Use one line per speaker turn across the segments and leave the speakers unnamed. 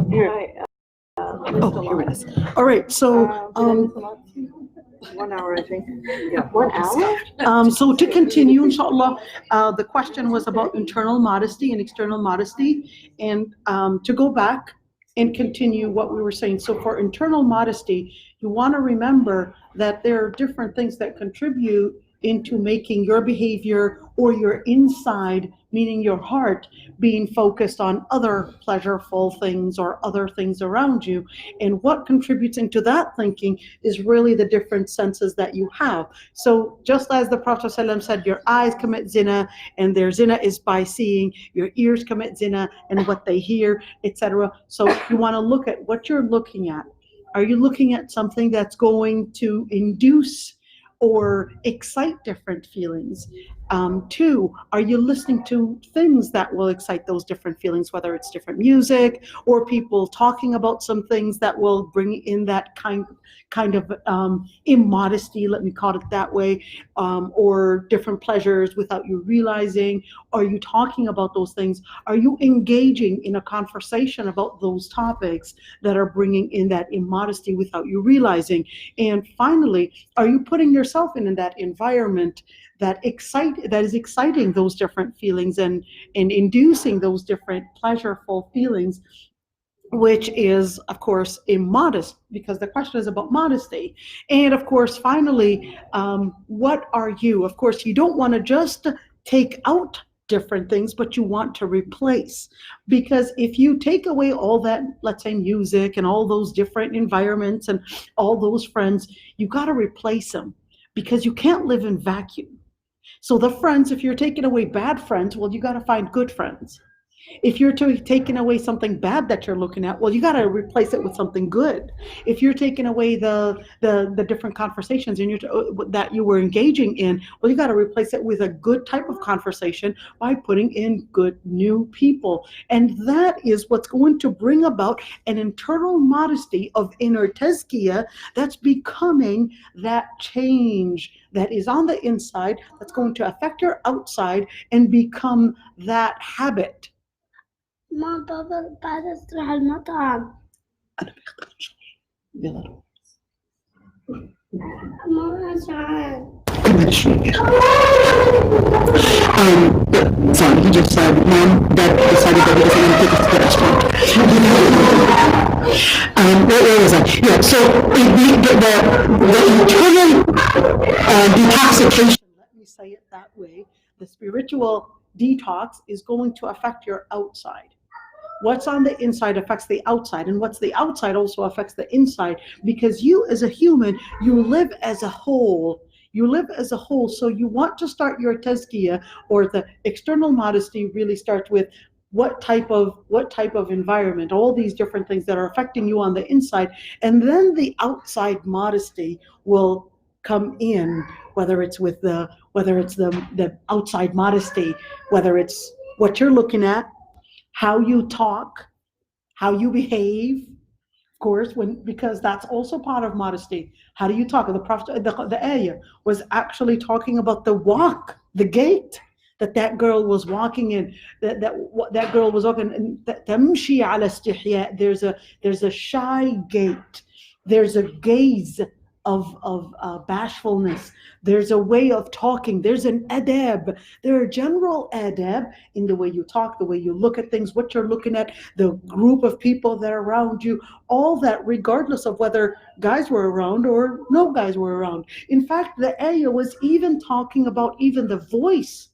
Here.
Oh, here it is. All right, so
1 hour, I think. Yeah, 1 hour.
so to continue, inshallah, the question was about internal modesty and external modesty, and to go back and continue what we were saying. So for internal modesty, you want to remember that there are different things that contribute into making your behavior or your inside, meaning your heart, being focused on other pleasureful things or other things around you. And what contributes into that thinking is really the different senses that you have. So just as the Prophet ﷺ said, your eyes commit zina, and their zina is by seeing, your ears commit zina and what they hear, etc. So you want to look at what you're looking at. Are you looking at something that's going to induce or excite different feelings? Two, are you listening to things that will excite those different feelings, whether it's different music or people talking about some things that will bring in that kind of immodesty, let me call it that way, or different pleasures without you realizing? Are you talking about those things? Are you engaging in a conversation about those topics that are bringing in that immodesty without you realizing? And finally, are you putting yourself in that environment that is exciting those different feelings and inducing those different pleasureful feelings, which is, of course, immodest, because the question is about modesty. And of course, finally, what are you? Of course, you don't want to just take out different things, but you want to replace. Because if you take away all that, let's say music and all those different environments and all those friends, you got to replace them, because you can't live in vacuum. So the friends, if you're taking away bad friends, well, you got to find good friends. If you're taking away something bad that you're looking at, well, you got to replace it with something good. If you're taking away the different conversations that you were engaging in, well, you got to replace it with a good type of conversation by putting in good new people. And that is what's going to bring about an internal modesty of inner tazkiyah that's becoming that change that is on the inside, that's going to affect your outside and become that habit.
ما بابا بعد استراح المطعم
أنا بختار شوي. يلا
ما أجعل
sorry, he just said, Mom, Dad decided that he doesn't want to take us to the restaurant. Where was I? Yeah, so the internal detoxification, let me say it that way, the spiritual detox is going to affect your outside. What's on the inside affects the outside, and what's the outside also affects the inside, because you as a human, you live as a whole. You live as a whole, so you want to start your tazkiyah, or the external modesty really starts with what type of environment, all these different things that are affecting you on the inside, and then the outside modesty will come in, whether it's the outside modesty, whether it's what you're looking at, how you talk, how you behave, of course, because that's also part of modesty. How do you talk? The Prophet, the ayah was actually talking about the walk, the gait that girl was walking in, that girl was walking. Tamshi ala istihya. There's a shy gait. There's a gaze of bashfulness. There's a way of talking. There's an adab. There are general adab in the way you talk, the way you look at things, what you're looking at, the group of people that are around you, all that, regardless of whether guys were around or no guys were around. In fact, the ayah was even talking about even the voice,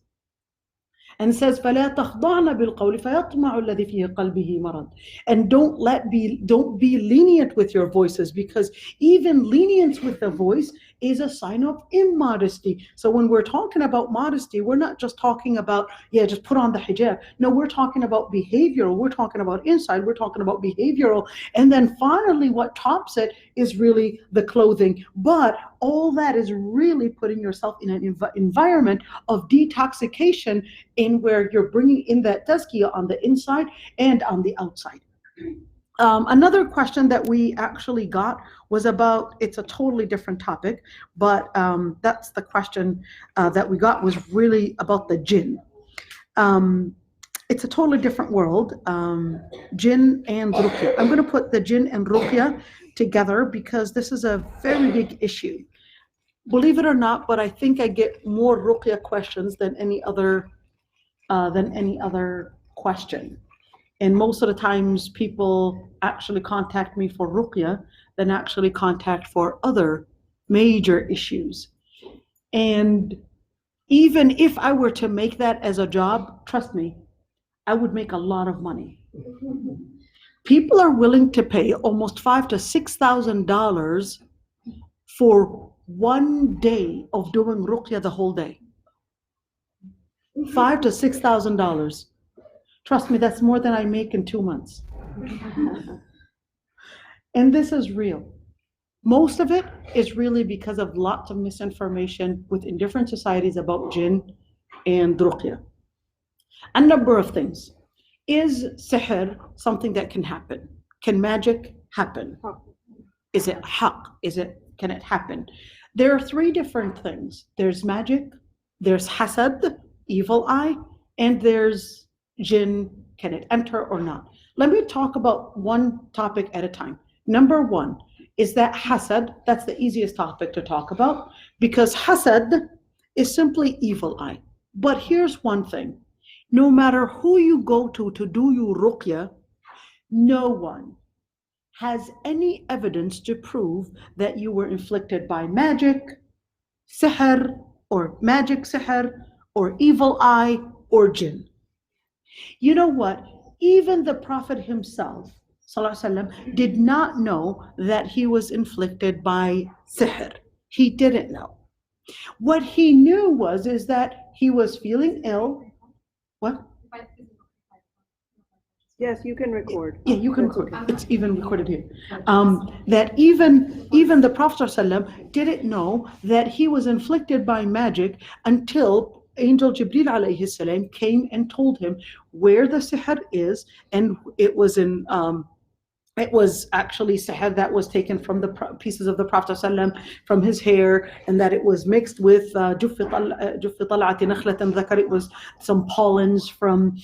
and says فَلَا تَخْضَعْنَ بِالْقَوْلِ فَيَطْمَعُ الَّذِي فِي قَلْبِهِ مَرَضٌ. And don't be lenient with your voices, because even lenience with the voice is a sign of immodesty. So when we're talking about modesty, we're not just talking about, just put on the hijab. No, we're talking about behavioral. We're talking about inside. We're talking about behavioral. And then finally, what tops it is really the clothing. But all that is really putting yourself in an environment of detoxification, in where you're bringing in that tazkiyah on the inside and on the outside. Another question that we actually got was about, it's a totally different topic, but that's the question that we got, was really about the jinn. It's a totally different world. Jinn and Ruqya. I'm going to put the jinn and Ruqya together because this is a very big issue. Believe it or not, but I think I get more Ruqya questions than any other question. And most of the times people actually contact me for Ruqya than actually contact for other major issues. And even if I were to make that as a job, trust me, I would make a lot of money. People are willing to pay almost $5,000 to $6,000 for 1 day of doing Ruqya the whole day. $5,000 to $6,000. Trust me, that's more than I make in 2 months. And this is real. Most of it is really because of lots of misinformation within different societies about jinn and Ruqya. A number of things. Is sihr something that can happen? Can magic happen? Is it haq? Can it happen? There are 3 different things. There's magic, there's hasad, evil eye, and there's jinn, can it enter or not? Let me talk about one topic at a time. Number 1 is that hasad. That's the easiest topic to talk about because hasad is simply evil eye. But here's one thing. No matter who you go to do your Ruqya, no one has any evidence to prove that you were inflicted by magic, sihr, or magic sihr, or evil eye, or jinn. You know what? Even the Prophet himself, sallallahu alaihi wasallam, did not know that he was inflicted by sihr. He didn't know. What he knew is that he was feeling ill. What?
Yes, you can record.
Yeah, you can record. It's even recorded here. That even the Prophet ﷺ didn't know that he was inflicted by magic until Angel Jibreel alayhi salam came and told him where the sihr is, and it was actually sihr that was taken from the pieces of the Prophet ﷺ, from his hair, and that it was mixed with it was some pollens from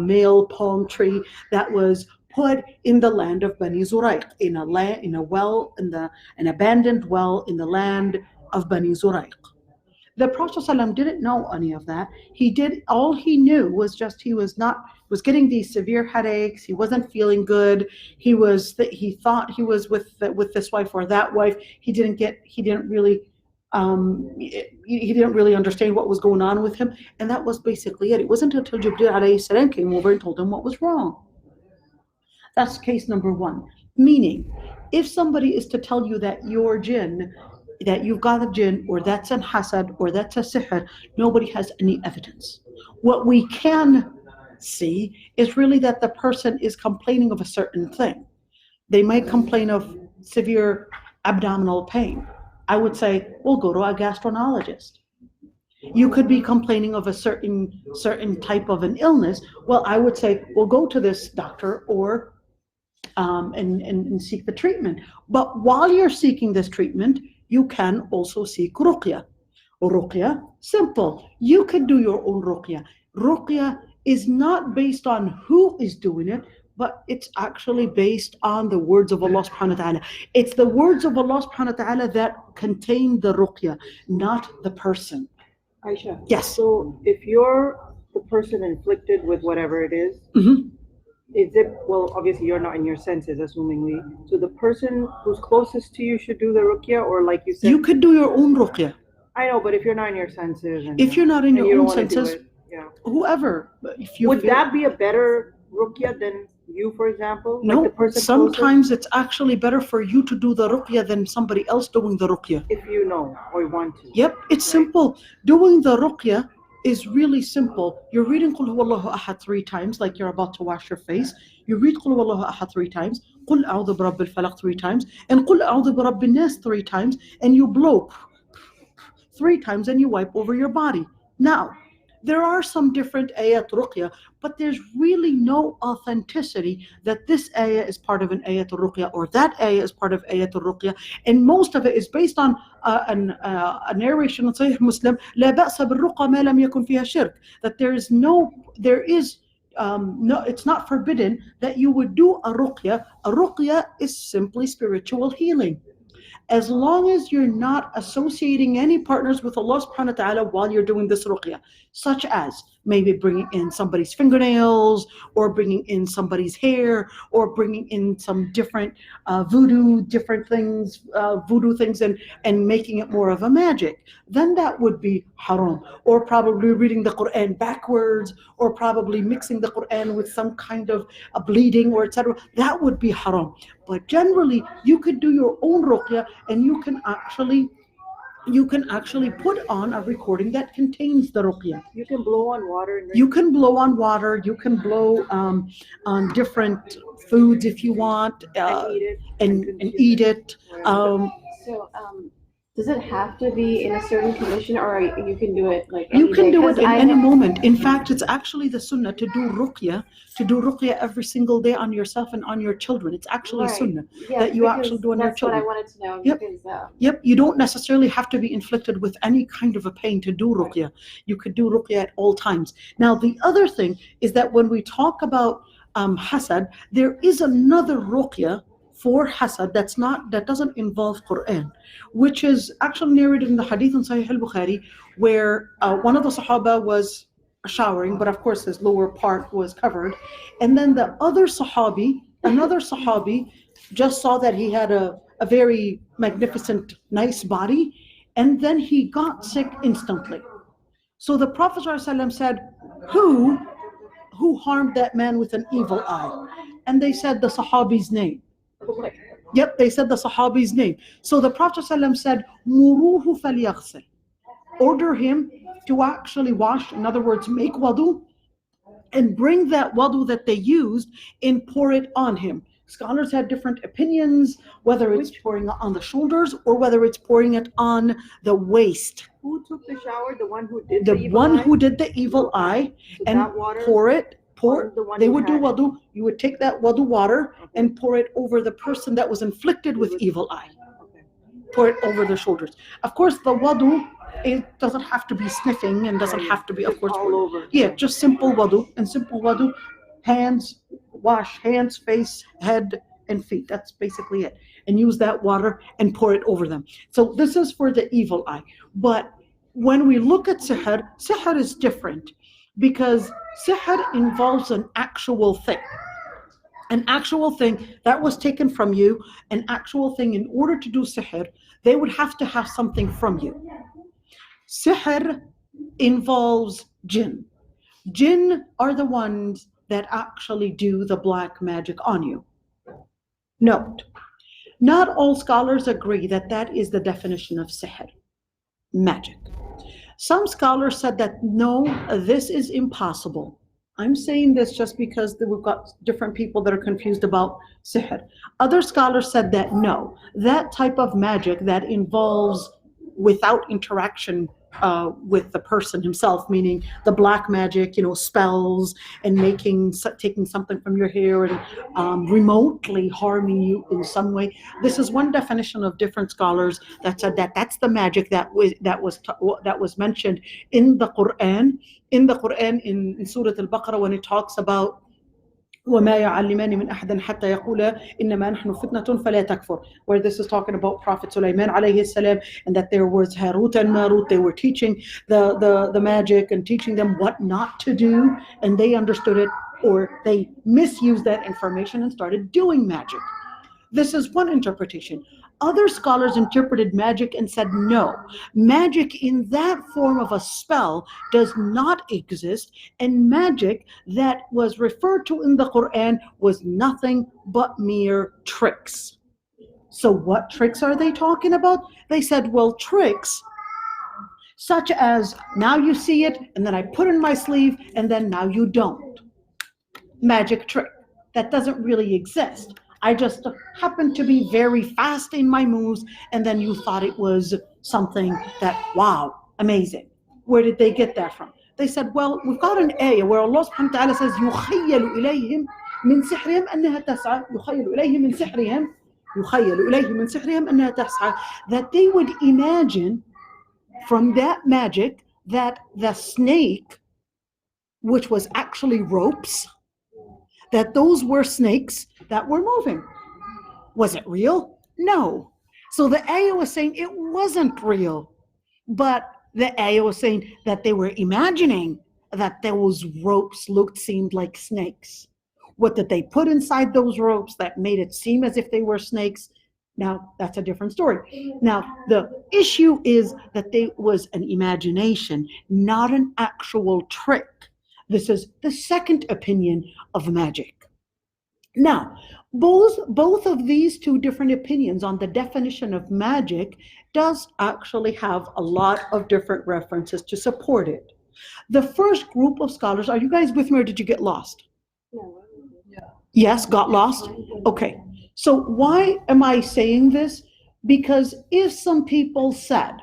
male palm tree that was put in the land of Bani Zuraiq, in an abandoned well in the land of Bani Zuraiq. The Prophet ﷺ didn't know any of that. All he knew was just he was getting these severe headaches. He wasn't feeling good. He thought he was with this wife or that wife. He didn't really understand what was going on with him, and that was basically it. It wasn't until Jibreel alayhi salam came over and told him what was wrong. That's case number 1. Meaning, if somebody is to tell you that your jinn, that you've got a jinn, or that's an hasad, or that's a sihr, nobody has any evidence. What we can see is really that the person is complaining of a certain thing. They might complain of severe abdominal pain. I would say, well, go to a gastroenterologist. You could be complaining of a certain type of an illness. Well, I would say, well, go to this doctor or and seek the treatment. But while you're seeking this treatment, you can also seek Ruqya. Ruqya, simple. You can do your own Ruqya. Ruqya is not based on who is doing it, but it's actually based on the words of Allah subhanahu wa ta'ala. It's the words of Allah subhanahu wa ta'ala that contain the Ruqya, not the person.
Aisha.
Yes.
So if you're the person inflicted with whatever it is, is it, well, obviously you're not in your senses, assumingly. So the person who's closest to you should do the Ruqya, or like you said?
You could do your own Ruqya.
I know, but if you're not in your senses.
If you're not in your own senses,
yeah.
Whoever.
Would that be a better Ruqya than you, for example?
No,
like the person
sometimes
closest?
it's actually better for you to do the Ruqya than somebody else doing the Ruqya.
If you know or want to.
Yep, it's simple. Doing the Ruqya is really simple. You're reading Qul Huwallahu Ahad 3 times, like you're about to wash your face. You read Qul Huwallahu Ahad 3 times, Qul A'udhu Birabbil Falaq 3 times, and Qul A'udhu Birabbin Nas 3 times, and you blow 3 times and you wipe over your body. Now, There are some different ayat ruqya, but there's really no authenticity that this ayah is part of an ayat ruqya or that ayah is part of ayat ruqya. And most of it is based on a narration in Sahih Muslim, لا بأس بالرقى ما لم يكن فيها شرك. That no, it's not forbidden that you would do a ruqya. A ruqya is simply spiritual healing. As long as you're not associating any partners with Allah subhanahu wa ta'ala while you're doing this ruqya, such as maybe bringing in somebody's fingernails or bringing in somebody's hair or bringing in some different voodoo things and making it more of a magic, then that would be haram. Or probably reading the Quran backwards or probably mixing the Quran with some kind of a bleeding or etc. That would be haram. But generally, you could do your own ruqya and you can actually put on a recording that contains the ruqya.
You can blow on water.
You can blow on water. You can blow on different foods if you want, and eat it.
Does it have to be in a certain condition, or you can do it like
you can do it in any moment? In fact, it's actually the sunnah to do ruqya every single day on yourself and on your children. It's actually sunnah that you actually do on your children.
That's what I wanted to know.
Yep.
Because,
Yep. You don't necessarily have to be inflicted with any kind of a pain to do ruqya. You could do ruqya at all times. Now, the other thing is that when we talk about hasad, there is another ruqya for hasad that doesn't involve Quran, which is actually narrated in the hadith in Sahih al-Bukhari, where one of the Sahaba was showering, but of course his lower part was covered, and then the another Sahabi just saw that he had a very magnificent, nice body, and then he got sick instantly. So the Prophet ﷺ said, who harmed that man with an evil eye? And they said the Sahabi's name. Yep, they said the Sahabi's name. So the Prophet ﷺ said, Muruhu falyaghsil. Order him to actually wash, in other words, make wudu, and bring that wudu that they used and pour it on him. Scholars had different opinions, whether it's pouring it on the shoulders or whether it's pouring it on the waist.
Who took the shower? The one who did
the one who did the evil eye, and they would do wudu. You would take that wudu water and pour it over the person that was inflicted with evil eye. Pour it over the shoulders. Of course, the wudu, it doesn't have to be sniffing and doesn't have to be, of course,
all over.
Yeah, just simple wudu. And simple wudu, wash hands, face, head, and feet. That's basically it. And use that water and pour it over them. So this is for the evil eye. But when we look at sihr is different, because sihr involves an actual thing. An actual thing that was taken from you, an actual thing. In order to do sihr, they would have to have something from you. Sihr involves jinn. Jinn are the ones that actually do the black magic on you. Note, not all scholars agree that that is the definition of sihr, magic. Some scholars said that no, this is impossible. I'm saying this just because we've got different people that are confused about sihr. Other scholars said that no, that type of magic that involves without interaction with the person himself, meaning the black magic, spells and taking something from your hair and remotely harming you in some way. This is one definition of different scholars that said that that's the magic that was mentioned in the Quran. In Surah Al-Baqarah, when it talks about وَمَا يَعَلِّمَانِ مِنْ أَحَدٍ حَتَّى يَقُولَا إِنَّمَا نَحْنُ فِتْنَةٌ فَلَا تَكْفُرْ, where this is talking about Prophet Sulaiman alayhi salam, and that there was Harut and Marut. They were teaching the magic and teaching them what not to do, and they understood it, or they misused that information and started doing magic. This is one interpretation. Other scholars interpreted magic and said no, magic in that form of a spell does not exist, and magic that was referred to in the Quran was nothing but mere tricks. So what tricks are they talking about? They said, well, tricks such as now you see it and then I put in my sleeve and then now you don't. Magic trick. That doesn't really exist. I just happened to be very fast in my moves, and then you thought it was something that, wow, amazing. Where did they get that from? They said, well, we've got an ayah where Allah subhanahu wa ta'ala says, يُخَيَّلُ إِلَيْهِمْ مِنْ سِحْرِهِمْ أَنَّهَا تَسْعَى يُخَيَّلُ إِلَيْهِمْ مِنْ سِحْرِهِمْ يُخَيَّلُ إِلَيْهِمْ مِنْ سِحْرِهِمْ أَنَّهَا تَسْعَى, that they would imagine from that magic that the snake, which was actually ropes, that those were snakes that were moving. Was it real? No. So the ayah was saying it wasn't real, but the ayah was saying that they were imagining that those ropes seemed like snakes. What did they put inside those ropes that made it seem as if they were snakes? Now, that's a different story. Now, the issue is that there was an imagination, not an actual trick. This is the second opinion of magic. Now, both of these two different opinions on the definition of magic does actually have a lot of different references to support it. The first group of scholars, are you guys with me or did you get lost?
No.
Yes, got lost? Okay. So why am I saying this? Because if some people said,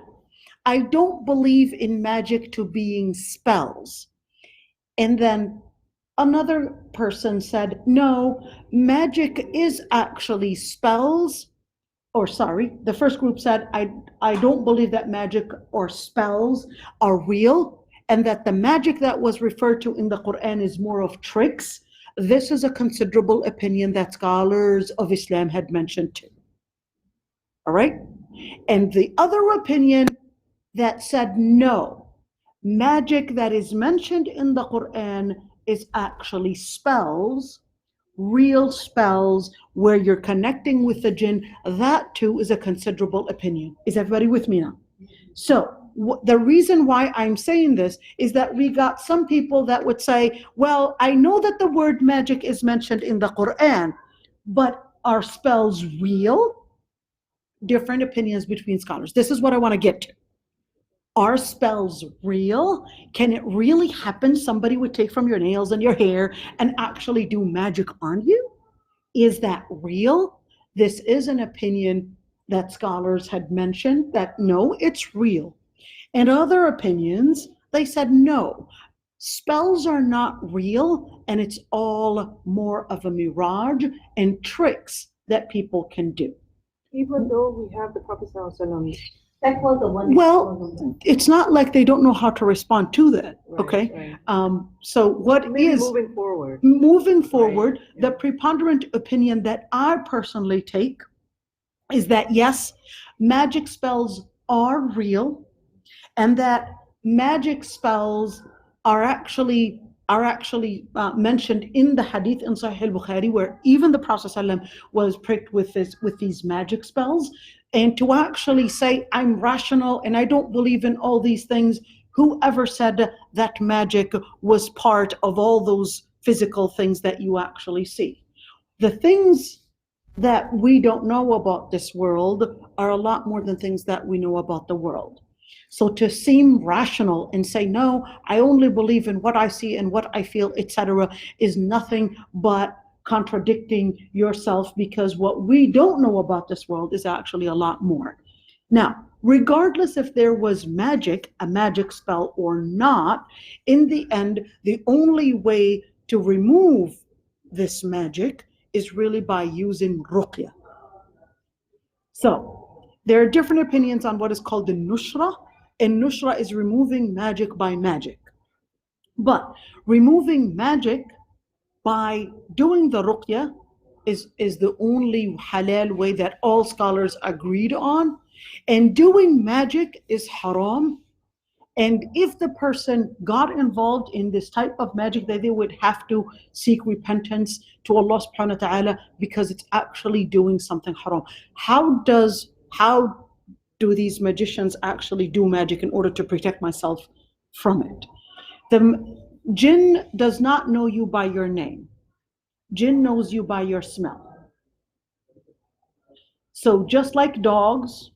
I don't believe in magic to being spells, and then another person said, no, magic is actually spells, or sorry, the first group said, I don't believe that magic or spells are real, and that the magic that was referred to in the Quran is more of tricks. This is a considerable opinion that scholars of Islam had mentioned too. All right? And the other opinion that said no, magic that is mentioned in the Quran is actually spells, real spells where you're connecting with the jinn, that too is a considerable opinion. Is everybody with me now? So the reason why I'm saying this is that we got some people that would say, well, I know that the word magic is mentioned in the Quran, but are spells real? Different opinions between scholars. This is what I want to get to. Are spells real? Can it really happen? Somebody would take from your nails and your hair and actually do magic on you? Is that real? This is an opinion that scholars had mentioned that no, it's real. And other opinions, they said no, spells are not real and it's all more of a mirage and tricks that people can do.
Even though we have the Prophet ﷺ.
Well, it's not like they don't know how to respond to that, okay?
Right.
So what
Maybe
is
moving forward?
Moving forward,
Right, yeah.
the preponderant opinion that I personally take is that yes, magic spells are real, and that magic spells are actually mentioned in the hadith in Sahih al-Bukhari, where even the Prophet ﷺ was pricked with these magic spells. And to actually say, I'm rational and I don't believe in all these things, whoever said that magic was part of all those physical things that you actually see? The things that we don't know about this world are a lot more than things that we know about the world. So to seem rational and say, no, I only believe in what I see and what I feel, etc., is nothing but contradicting yourself, because what we don't know about this world is actually a lot more. Now, regardless if there was magic, a magic spell or not, in the end, the only way to remove this magic is really by using Ruqya. So there are different opinions on what is called the nushra, and nushra is removing magic by magic. But removing magic by doing the ruqya is the only halal way that all scholars agreed on. And doing magic is haram. And if the person got involved in this type of magic, that they would have to seek repentance to Allah subhanahu wa ta'ala, because it's actually doing something haram. How do these magicians actually do magic in order to protect myself from it? The jinn does not know you by your name. Jinn knows you by your smell. So just like dogs,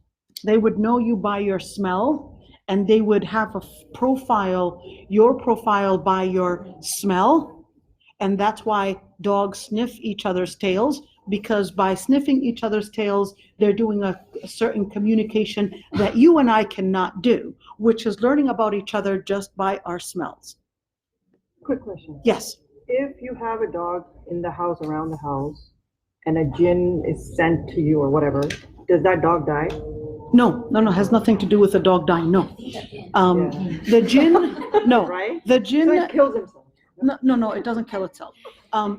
they would know you by your smell, and they would have a profile, your profile by your smell. And that's why dogs sniff each other's tails, because by sniffing each other's tails, they're doing a certain communication that you and I cannot do, which is learning about each other just by our smells.
Quick question.
Yes.
If you have a dog in the house, around the house, and a jinn is sent to you or whatever, does that dog die?
No, has nothing to do with the dog dying. No. The jinn, no.
Right?
The jinn,
So it kills himself.
no, it doesn't kill itself.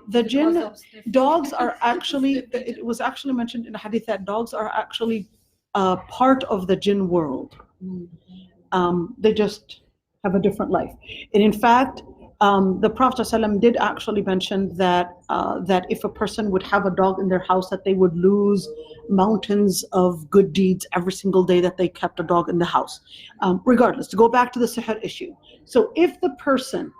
The jinn, dogs are actually, it was actually mentioned in the hadith that dogs are actually part of the jinn world. They just have a different life. And in fact, the Prophet ﷺ did actually mention that that if a person would have a dog in their house, that they would lose mountains of good deeds every single day that they kept a dog in the house. Regardless, to go back to the sihr issue. So if the person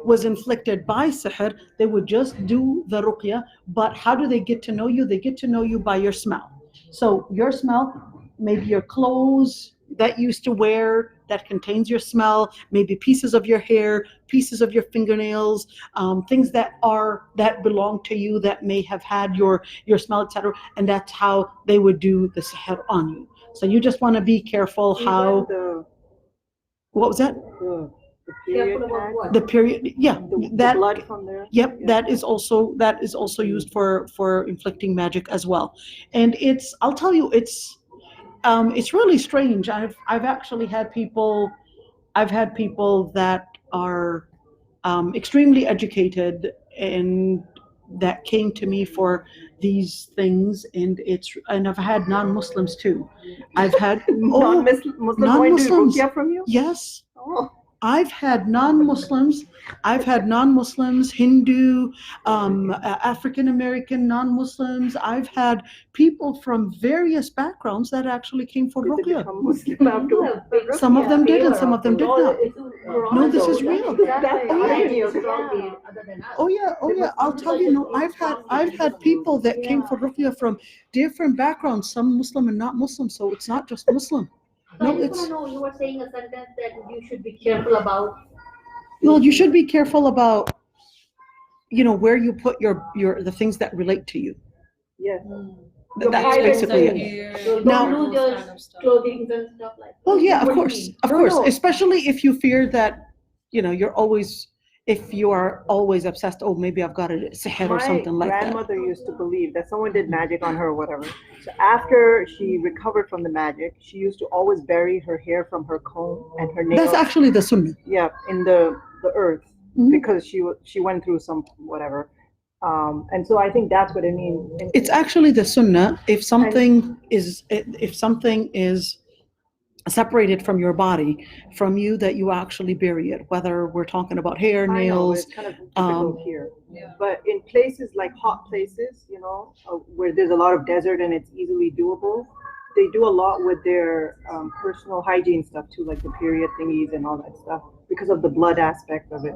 was inflicted by sihr, they would just do the ruqya. But how do they get to know you? They get to know you by your smell. So your smell, maybe your clothes that you used to wear that contains your smell, maybe pieces of your hair, pieces of your fingernails, things that belong to you that may have had your smell, etc. And that's how they would do the sihr on you. So you just want to be careful how. What was that?
The period tag?
The period, yeah.
The blood from there?
Yep,
Yeah.
that is also used for inflicting magic as well. And I'll tell you, it's really strange. I've actually had people that are extremely educated and that came to me for these things, and I've had non-Muslims too. I've had
non-Muslim
non-Muslims.
Ruqya from you?
Yes.
Oh.
I've had non-Muslims, Hindu, African-American non-Muslims. I've had people from various backgrounds that actually came for
Did they
Ruqya.
become Muslim after?
Some of them did and some of them did not. No, this is real. Oh yeah, I'll tell you, no, I've had people that came for Ruqya from different backgrounds, some Muslim and not Muslim, so it's not just Muslim.
No, I just want to know, you were saying a sentence that you should be careful about.
Well, you should be careful about, where you put the things that relate to you.
Yes.
That's basically it.
So
Now-
don't do just clothing and stuff like that.
Well, yeah, of
What do you
course,
mean?
of course, especially if you fear that, if you are always obsessed, oh, maybe I've got a sihr or something like
My
that.
grandmother used to believe that someone did magic on her or whatever. So after she recovered from the magic, she used to always bury her hair from her comb and her nails.
That's actually the sunnah.
Yeah, in the earth,
Mhm.
because she went through some whatever. And so I think that's what it means.
It's actually the sunnah. If something is separated from your body, from you, that you actually bury it, whether we're talking about hair,
I know,
nails.
it's kind of typical here. But in places like hot places, where there's a lot of desert and it's easily doable, they do a lot with their personal hygiene stuff too, like the period thingies and all that stuff, because of the blood aspect of it.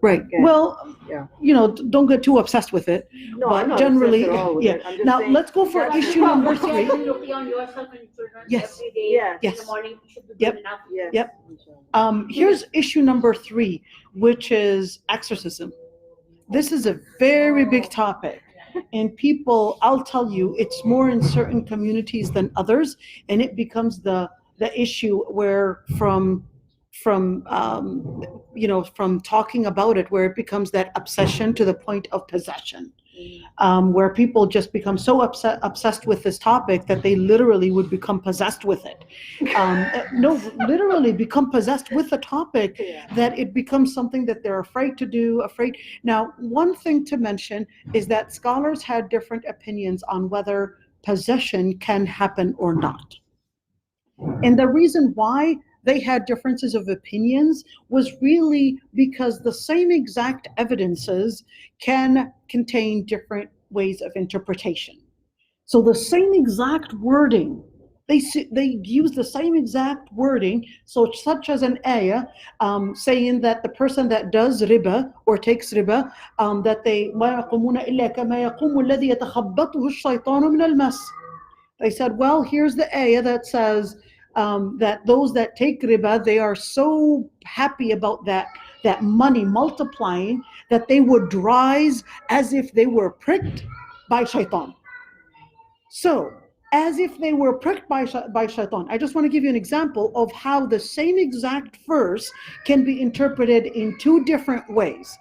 Right.
Yeah.
Well,
Yeah.
don't get too obsessed with it.
No,
But
I'm not
generally,
obsessed at all with
yeah.
it. I'm just
Now
saying,
let's go for
That's
issue
the
number
problem. You
3.
should look on yourself and children
Yes.
every day.
Yes.
In
Yes.
the morning, you should be
Yep.
doing enough.
Yes.
Yep. Here's issue number 3, which is exorcism. This is a very big topic, and people, I'll tell you, it's more in certain communities than others, and it becomes the issue where from talking about it, where it becomes that obsession to the point of possession, where people just become so obsessed with this topic that they literally would become possessed with it. Literally become possessed with the topic, that it becomes something that they're afraid to do. Now, one thing to mention is that scholars had different opinions on whether possession can happen or not. And the reason why they had differences of opinions was really because the same exact evidences can contain different ways of interpretation. So the same exact wording, they use the same exact wording, so such as an ayah saying that the person that does riba or takes riba, that they they said, well, here's the ayah that says that those that take riba, they are so happy about that that money multiplying, that they would rise as if they were pricked by shaitan. So, as if they were pricked by shaitan. I just want to give you an example of how the same exact verse can be interpreted in two different ways.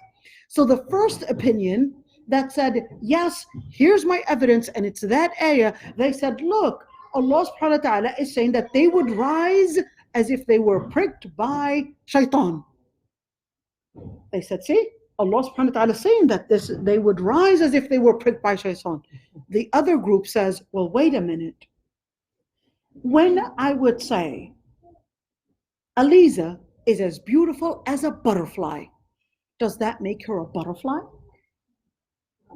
So the first opinion that said, yes, here's my evidence, and it's that ayah, they said, look, Allah subhanahu wa ta'ala is saying that they would rise as if they were pricked by shaitan. They said, see, Allah subhanahu wa ta'ala is saying that they would rise as if they were pricked by shaitan. The other group says, well, wait a minute. When I would say, Aliza is as beautiful as a butterfly, does that make her a butterfly?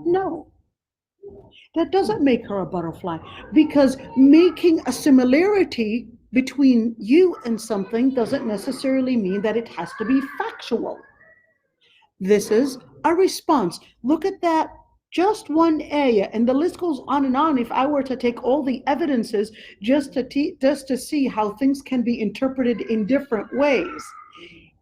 No. That doesn't make her a butterfly, because making a similarity between you and something doesn't necessarily mean that it has to be factual. This is a response. Look at that, just one ayah, and the list goes on and on. If I were to take all the evidences just to see how things can be interpreted in different ways.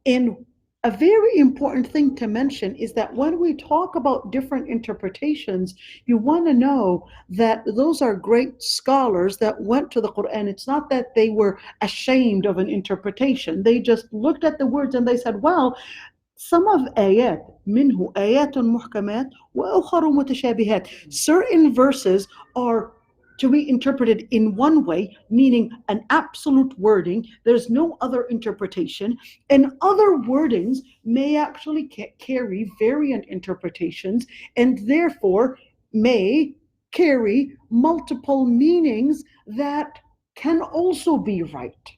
And a very important thing to mention is that when we talk about different interpretations, you want to know that those are great scholars that went to the Quran. It's not that they were ashamed of an interpretation. They just looked at the words and they said, well, some of ayat, minhu ayatun muhkamat wa ukharu mutashabihat. Certain verses are to be interpreted in one way, meaning an absolute wording. There's no other interpretation. And other wordings may actually carry variant interpretations, and therefore may carry multiple meanings that can also be right.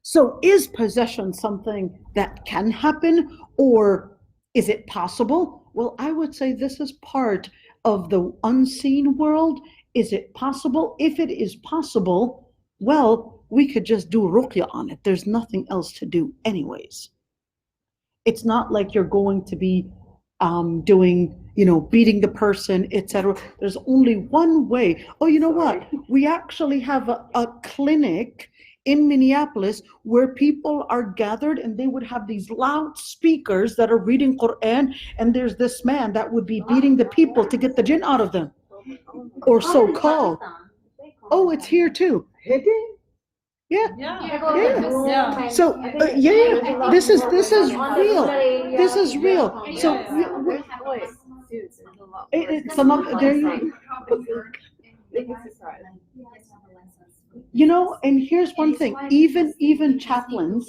So is possession something that can happen, or is it possible? Well, I would say this is part of the unseen world. Is it possible? If it is possible, well, we could just do ruqya on it. There's nothing else to do anyways. It's not like you're going to be doing, beating the person, etc. There's only one way. Oh, you know what? We actually have a clinic in Minneapolis where people are gathered, and they would have these loud speakers that are reading Quran, and there's this man that would be beating the people to get the jinn out of them. Or so called. Oh, it's here too. Yeah. So this is real. This is real. So it's another. There and here's one thing. Even chaplains.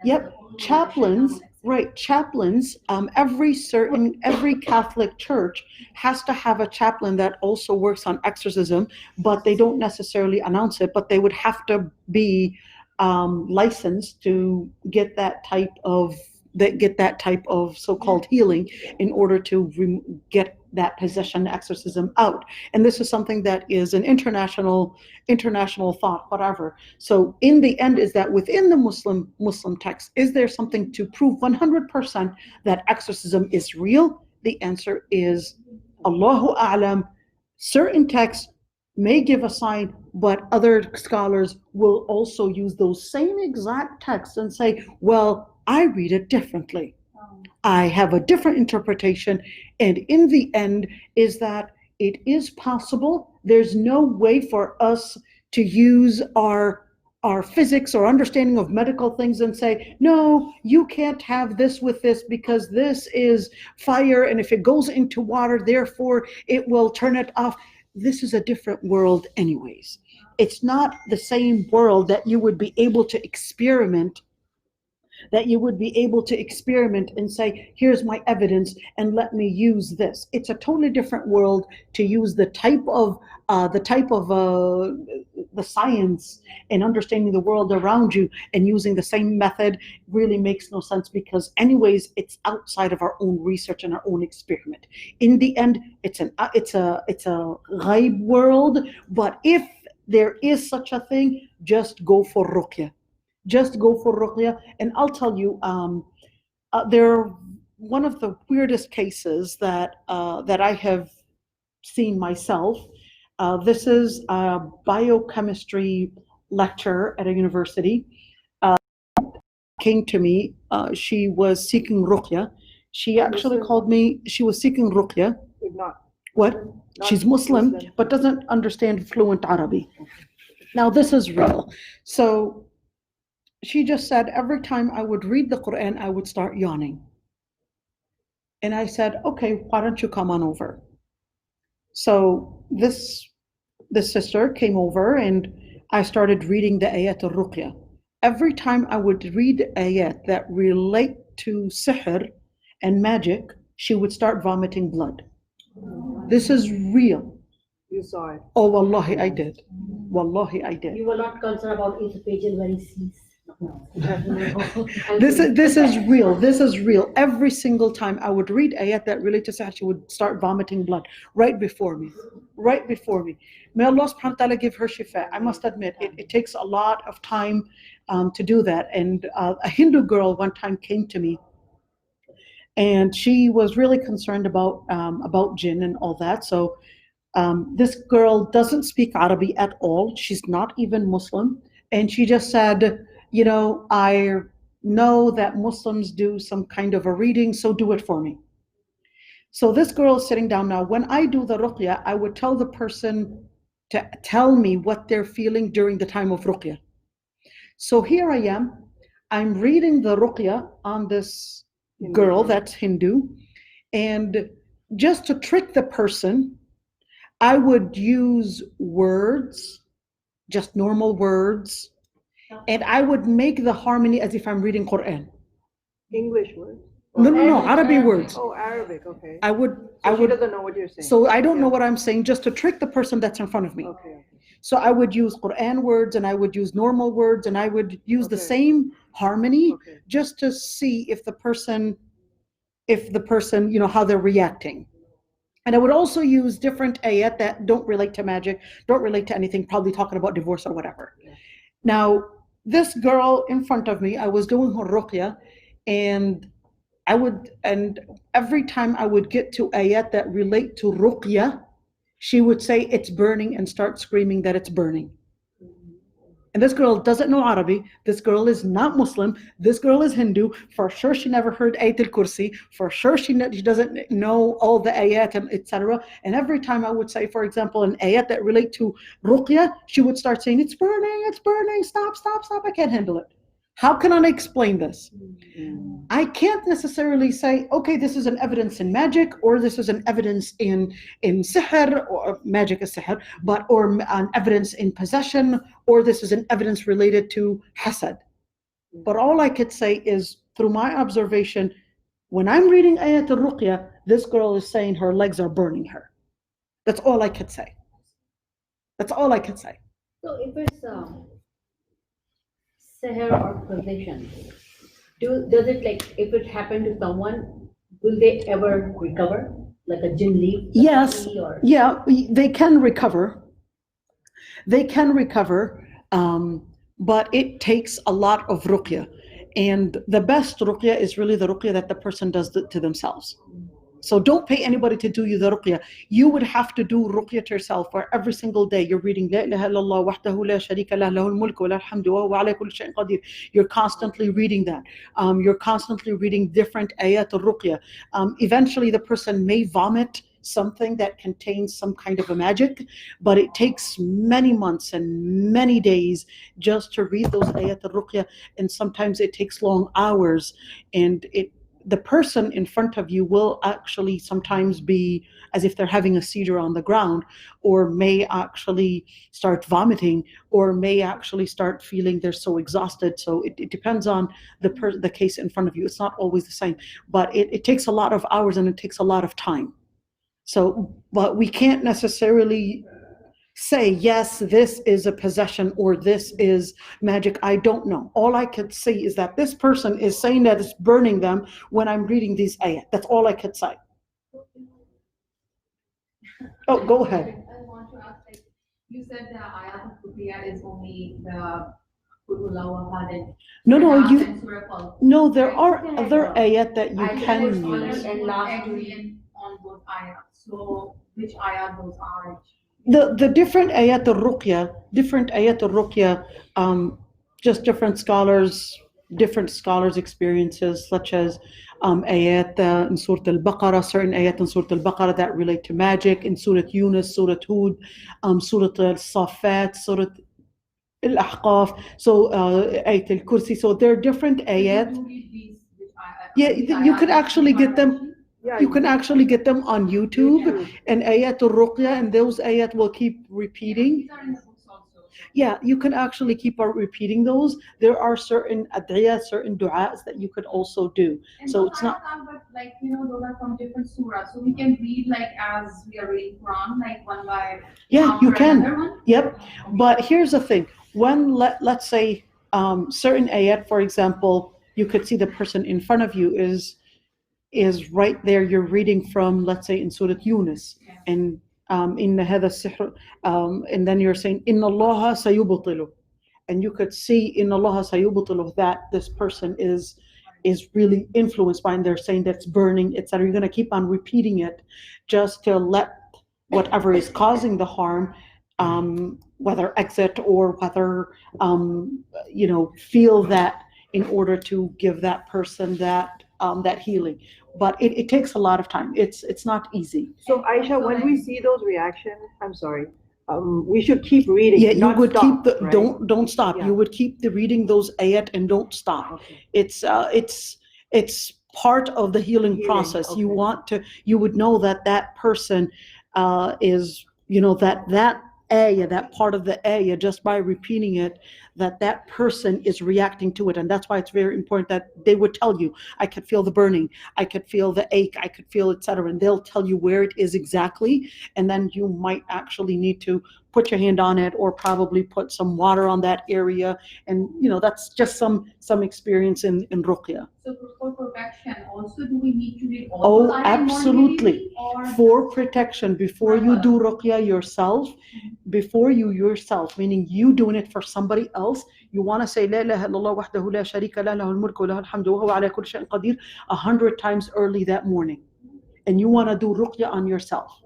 Yep, chaplains. Right, chaplains, every Catholic church has to have a chaplain that also works on exorcism, but they don't necessarily announce it, but they would have to be licensed to get that type of so-called healing in order to get that possession exorcism out. And this is something that is an international thought, whatever. So in the end, is that within the Muslim text, is there something to prove 100% that exorcism is real? The answer is Allahu A'lam. Certain texts may give a sign, but other scholars will also use those same exact texts and say, well, I read it differently. I have a different interpretation. And in the end is that it is possible. There's no way for us to use our physics or understanding of medical things and say, no, you can't have this with this because this is fire, and if it goes into water, therefore it will turn it off. This is a different world anyways. It's not the same world that you would be able to experiment and say, here's my evidence and let me use this. It's a totally different world. To use the type of the science and understanding the world around you and using the same method really makes no sense, because anyways it's outside of our own research and our own experiment. In the end, it's a ghaib world. But if there is such a thing, just go for ruqya. Just go for ruqya. And I'll tell you, they're one of the weirdest cases that I have seen myself. This is a biochemistry lecture at a university. came to me. She was seeking Ruqya. She actually called me. She was seeking Ruqya.
Not.
What?
Not
She's Muslim,
Muslim.
but doesn't understand fluent Arabic. Now, this is real. So she just said every time I would read the Quran, I would start yawning. And I said, okay, why don't you come on over? So this sister came over and I started reading the ayat al-Ruqya. Every time I would read ayat that relate to sihr and magic, she would start vomiting blood. This is real.
You saw it.
Oh, wallahi, I did. Wallahi, I did.
You were not concerned about if the patient when he sees.
This is real. This is real. Every single time I would read ayat that relate to sihr, she would start vomiting blood right before me. Right before me. May Allah subhanahu wa ta'ala give her shifa. I must admit, it takes a lot of time to do that. And a Hindu girl one time came to me and she was really concerned about jinn and all that. So this girl doesn't speak Arabic at all. She's not even Muslim. And she just said, you know, I know that Muslims do some kind of a reading, so do it for me. So this girl is sitting down now. When I do the Ruqya, I would tell the person to tell me what they're feeling during the time of Ruqya. So here I am. I'm reading the Ruqya on this girl that's Hindu. And just to trick the person, I would use words, just normal words, and I would make the harmony as if I'm reading Quran.
English words?
No, Arabic words.
Oh, Arabic, okay.
I would.
She doesn't know what you're saying.
So I don't know what I'm saying, just to trick the person that's in front of me.
Okay.
So I would use Quran words and I would use normal words and I would use the same harmony just to see if the person, you know, how they're reacting. And I would also use different ayat that don't relate to magic, don't relate to anything, probably talking about divorce or whatever. Now, this girl in front of me, I was doing her Ruqya, and every time I would get to ayat that relate to Ruqya, she would say it's burning and start screaming that it's burning. And this girl doesn't know Arabic. This girl is not Muslim. This girl is Hindu. For sure, she never heard Ayat al-Kursi. For sure, she doesn't know all the ayat and etc. And every time I would say, for example, an ayat that relate to Ruqya, she would start saying, it's burning, stop, I can't handle it. How can I explain this? I can't necessarily say, okay, this is an evidence in magic, or this is an evidence in sihr, or magic is sihr, or an evidence in possession, or this is an evidence related to hasad. But all I could say is, through my observation, when I'm reading ayat al-Ruqya, this girl is saying her legs are burning her. That's all I could say. That's all I could say.
So if it's sihr or possession, does it, like, if it happened to someone, will they ever recover? Like a jinn leave?
Yes, yeah, they can recover. They can recover, but it takes a lot of ruqya. And the best ruqya is really the ruqya that the person does to themselves. So don't pay anybody to do you the ruqya. You would have to do ruqya to yourself, where every single day you're reading La ilaha illallah wahdahu la sharika lah lahul mulku wa lahul hamdu wa huwa ala kulli shay'in qadir. You're constantly reading that. You're constantly reading different ayat al-ruqya. Eventually the person may vomit something that contains some kind of a magic, but it takes many months and many days just to read those ayat al-ruqya, and sometimes it takes long hours, and the person in front of you will actually sometimes be as if they're having a seizure on the ground, or may actually start vomiting, or may actually start feeling they're so exhausted. So it depends on the case in front of you. It's not always the same, but it takes a lot of hours and it takes a lot of time. So, but we can't necessarily say, yes, this is a possession or this is magic. I don't know. All I could say is that this person is saying that it's burning them when I'm reading these ayat. That's all I could say. Oh, go ahead.
I want to ask, like, you said the ayat of Ruqya is only the Qul
No, there are other ayat that you can use.
And last on both ayat. So which ayat those are?
The different ayat al-Ruqya, just different scholars different scholars' experiences, such as ayat in Surah Al-Baqarah, certain ayat in Surah Al-Baqarah that relate to magic, in Surah Yunus, Surah Hud, Surah Al-Safat, Surah Al-Ahqaf, so ayat Al-Kursi. So there are different ayat.
You read these, which
Yeah,
these
you can
ayat
actually get them.
Yeah,
You can actually get them on YouTube, and ayat al-ruqya, and those ayat will keep repeating.
These are in the books also.
Yeah, you can actually keep repeating those. There are certain ad'iyah, certain du'as that you could also do.
And
So
those
it's not,
ayat are, but like, those are from different surahs. So we can read like as we are reading Quran, like one by
yeah, you
after another
can.
one.
Yep. But here's the thing. When, let's say, certain ayat, for example, you could see the person in front of you is right there. You're reading from, let's say, in Surah Yunus, and in هذا السحر, and then you're saying إن الله سيبطله, and you could see إن الله سيبطله, that this person is really influenced by, and they're saying that's burning, etc. You're going to keep on repeating it just to let whatever is causing the harm, whether exit or whether feel that, in order to give that person that healing. But it takes a lot of time. It's not easy.
So Aisha, when we see those reactions, I'm sorry, we should keep reading.
Yeah, you
not
would
stop,
keep the
right?
don't stop.
Yeah.
You would keep the reading those ayat and don't stop.
Okay.
It's part of the healing process.
Okay.
You would know that person is, that ayah, that part of the ayah, just by repeating it, that person is reacting to it. And that's why it's very important that they would tell you, I could feel the burning, I could feel the ache, I could feel, etc. And they'll tell you where it is exactly. And then you might actually need to put your hand on it, or probably put some water on that area. And that's just some experience in Ruqya.
So for protection, also do we need to read all those ayat
Absolutely.
or
For protection, before you do Ruqya yourself, meaning you doing it for somebody else, you want to say La ilaha illallah wahdahu la sharika lah lahul mulku wa lahul hamdu wa huwa ala kulli shay'in qadir 100 times early that morning. And you want to do Ruqya on yourself.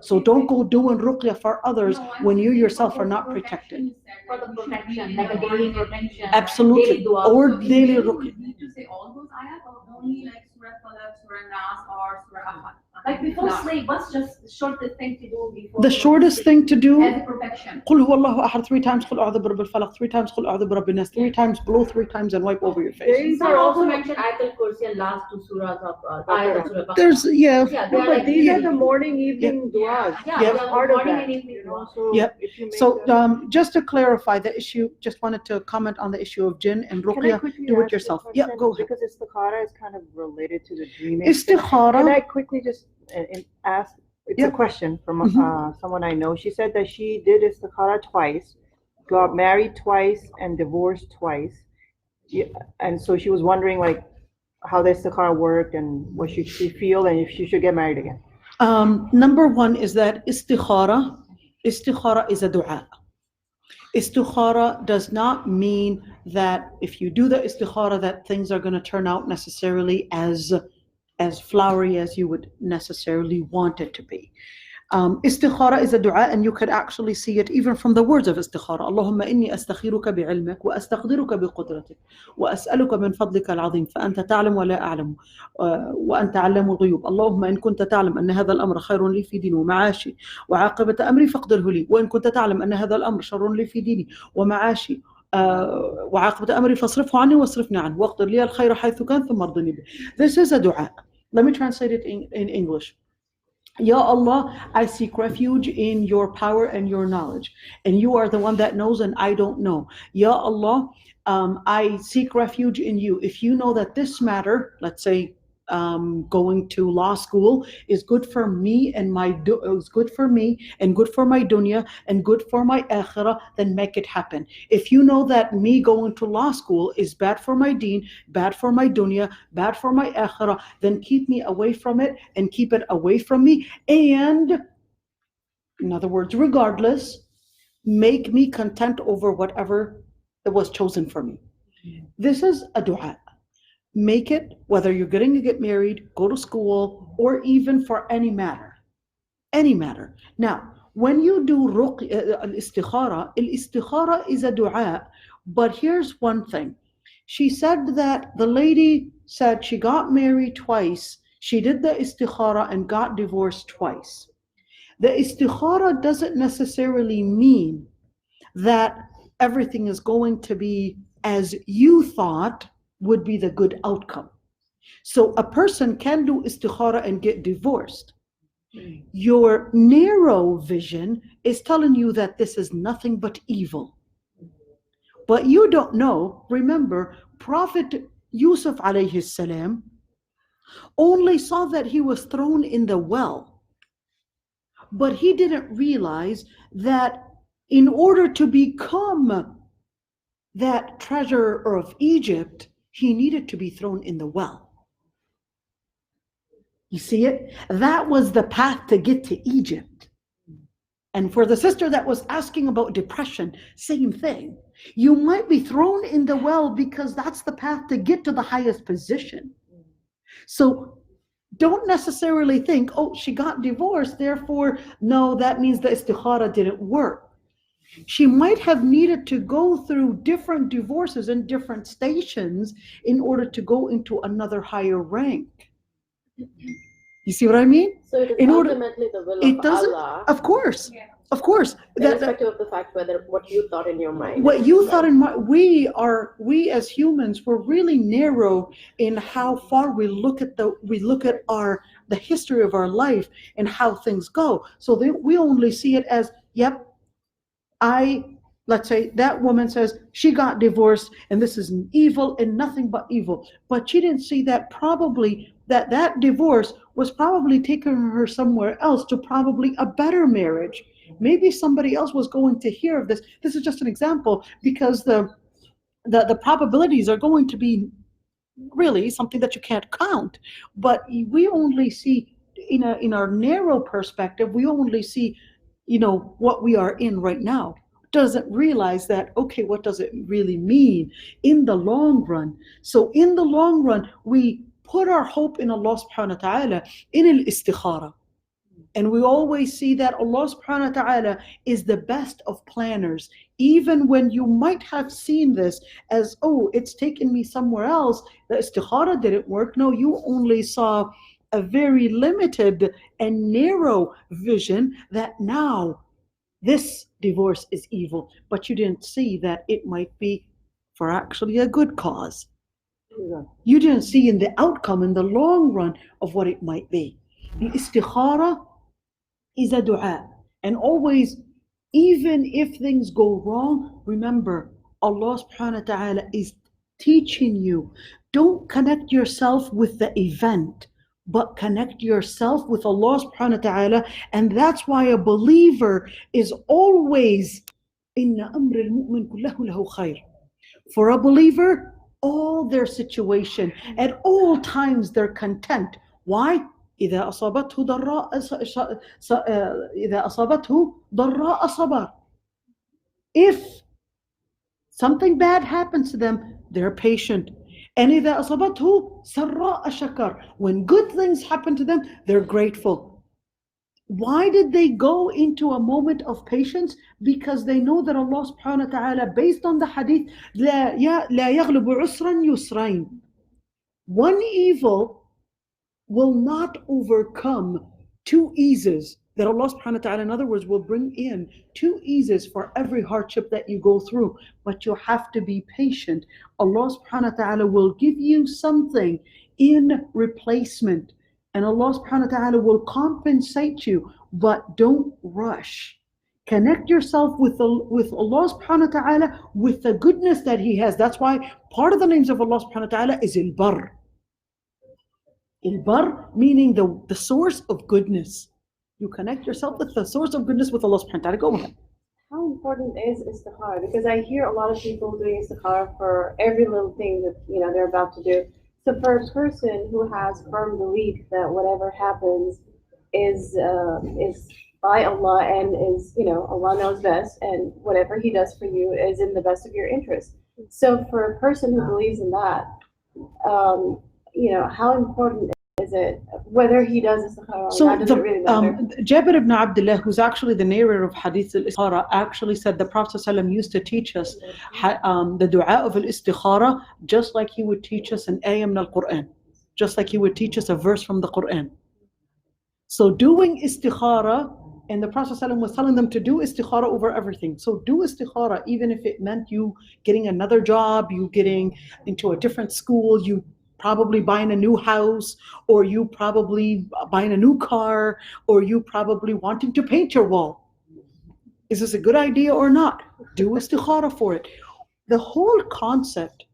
So don't go doing Ruqya for others when you yourself are not protected.
For the protection, like a daily protection.
Absolutely.
Daily dua.
Or
So
daily
do
Ruqya.
we need to say all those ayat, or only like Surah Falaq, Surah Nas, or Surah Ahad?
Like before sleep, what's just the shortest thing to do before?
The shortest thing to do,
As a protection.
قل هو الله أحد 3 times, قل أعوذ برب الفلق 3 times, قل أعوذ برب الناس 3 times, blow 3 times, and wipe over your face.
These
Some
are
also
also
mentioned Ayatul Kursi and last two surahs of Ayatul Surah Baqarah.
There's,
Yeah, they
No,
are
but
like
these are the morning, evening duas.
Yeah,
Yep.
they are
Part of
morning
that,
and evening dua.
So
Yep.
if you make
So
that-
just to clarify the issue, just wanted to comment on the issue of jinn and
Can I
Ruqya.
quickly
Do
ask
it
a
yourself.
question?
Yeah, go ahead.
Because istikhara is kind of related to the dreaming. Can
Istikhara.
I quickly just ask? It's
Yeah.
a question from
Mhm.
someone I know. She said that she did istikhara twice, got married twice, and divorced twice. Yeah, and so she was wondering like how the istikhara worked and what should she feel and if she should get married again.
Number one is that istikhara is a dua. Istikhara does not mean that if you do the istikhara that things are going to turn out necessarily as flowery as you would necessarily want it to be. Istikhara is a dua, and you could actually see it even from the words of istikhara. Allahumma inni astakhiruka bi'ilmik wa astaqdiruka biqudratik wa as'aluka min fadlika al-azim fa anta ta'lam wa la a'lam wa anta 'allamu al-ghuyub. Allahumma in kunta ta'lam anna hadha al-amra khayrun li fi dini wa ma'ashi wa 'aqibata amri faqdirhu li wa in kunta ta'lam anna hadha al-amra sharrun li fi dini wa ma'ashi وعاقبة أمري فاصرفه عني واصرفني عنه واقدر لي الخير حيث كان ثم ارضني به. This is a dua. Let me translate it in English. Ya Allah, I seek refuge in your power and your knowledge, and you are the one that knows and I don't know. Ya Allah, I seek refuge in you. If you know that this matter, let's say going to law school, is good for me and is good for me and good for my dunya and good for my akhirah, then make it happen. If you know that me going to law school is bad for my deen, bad for my dunya, bad for my akhirah, then keep me away from it and keep it away from me. And in other words, regardless, make me content over whatever that was chosen for me. This is a dua. Make it, whether you're going to get married, go to school, or even for any matter. Any matter. Now, when you do al-istikhara is a dua, but here's one thing. She said that the lady said she got married twice. She did the istikhara and got divorced twice. The istikhara doesn't necessarily mean that everything is going to be as you thought would be the good outcome. So a person can do istikhara and get divorced. Your narrow vision is telling you that this is nothing but evil. But you don't know. Remember, Prophet Yusuf alayhi salam only saw that he was thrown in the well. But he didn't realize that in order to become that treasurer of Egypt, he needed to be thrown in the well. You see it? That was the path to get to Egypt. And for the sister that was asking about depression, same thing. You might be thrown in the well because that's the path to get to the highest position. So don't necessarily think, oh, she got divorced, therefore, no, that means the istikhara didn't work. She might have needed to go through different divorces in different stations in order to go into another higher rank. You see what I mean?
So it is
In order-
ultimately the will
It
of
doesn't,
Allah,
of course, of course.
irrespective of the fact whether what you thought in your mind.
What you thought in mind, we as humans, we're really narrow in how far we look at the history of our life and how things go. So we only see it as, yep, let's say that woman says she got divorced and this is evil and nothing but evil. But she didn't see that probably that divorce was probably taking her somewhere else to probably a better marriage. Maybe somebody else was going to hear of this. This is just an example because the probabilities are going to be really something that you can't count. But we only see in our narrow perspective, we only see what we are in right now. Doesn't realize that, okay, what does it really mean in the long run? So in the long run, we put our hope in Allah subhanahu wa ta'ala in al-istikhara. And we always see that Allah subhanahu wa ta'ala is the best of planners. Even when you might have seen this as, oh, it's taken me somewhere else, the istikhara didn't work. No, you only saw a very limited and narrow vision that now this divorce is evil, but you didn't see that it might be for actually a good cause. You didn't see in the outcome in the long run of what it might be. The istikhara is a dua. And always, even if things go wrong, remember, Allah subhanahu wa ta'ala is teaching you. Don't connect yourself with the event, but connect yourself with Allah subhanahu wa ta'ala. And that's why a believer is always, Inna amr al-mu'min kullahu lahu khair. For a believer, all their situation, at all times they're content. Why? إذا أصابته ضراء صبر. If something bad happens to them, they're patient. And إذا أصابته سراء شكر. When good things happen to them, they're grateful. Why did they go into a moment of patience? Because they know that Allah subhanahu wa ta'ala, based on the hadith, لا يغلب عسرا يسرين. One evil will not overcome two eases. That Allah subhanahu wa ta'ala, in other words, will bring in two eases for every hardship that you go through. But you have to be patient. Allah subhanahu wa ta'ala will give you something in replacement. And Allah subhanahu wa ta'ala will compensate you, but don't rush. Connect yourself with Allah subhanahu wa ta'ala, with the goodness that He has. That's why part of the names of Allah subhanahu wa ta'ala is Al-Barr. Al-Barr meaning the source of goodness. You connect yourself with the source of goodness with Allah subhanahu wa ta'ala. Go ahead.
How important is istikhara? Because I hear a lot of people doing istikhara for every little thing that they're about to do. So for a person who has firm belief that whatever happens is by Allah and is Allah knows best, and whatever He does for you is in the best of your interest. So for a person who believes in that, how important Is it whether he does istikhara or
So
not? Does it really matter?
Jabir ibn Abdullah, who's actually the narrator of Hadith al-Istikhara, actually said the Prophet ﷺ used to teach us the dua of al-Istikhara just like he would teach us an ayah min al-Quran, just like he would teach us a verse from the Quran. So doing Istikhara, and the Prophet ﷺ was telling them to do Istikhara over everything. So do Istikhara even if it meant you getting another job, you getting into a different school, you probably buying a new house, or you probably buying a new car, or you probably wanting to paint your wall. Is this a good idea or not? Do istikhara for it. The whole concept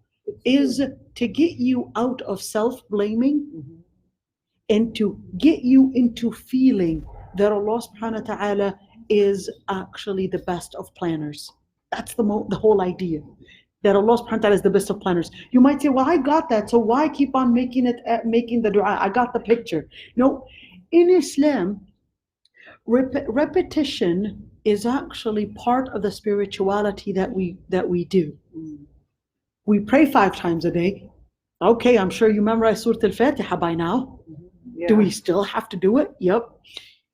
is to get you out of self-blaming and to get you into feeling that Allah subhanahu wa ta'ala is actually the best of planners. That's the whole idea. That Allah subhanahu wa ta'ala is the best of planners. You might say, well, I got that, so why keep on making the dua? I got the picture. No, in Islam, repetition is actually part of the spirituality that we do. We pray 5 times a day. Okay, I'm sure you memorize Surah Al-Fatiha by now.
Yeah.
Do we still have to do it? Yep.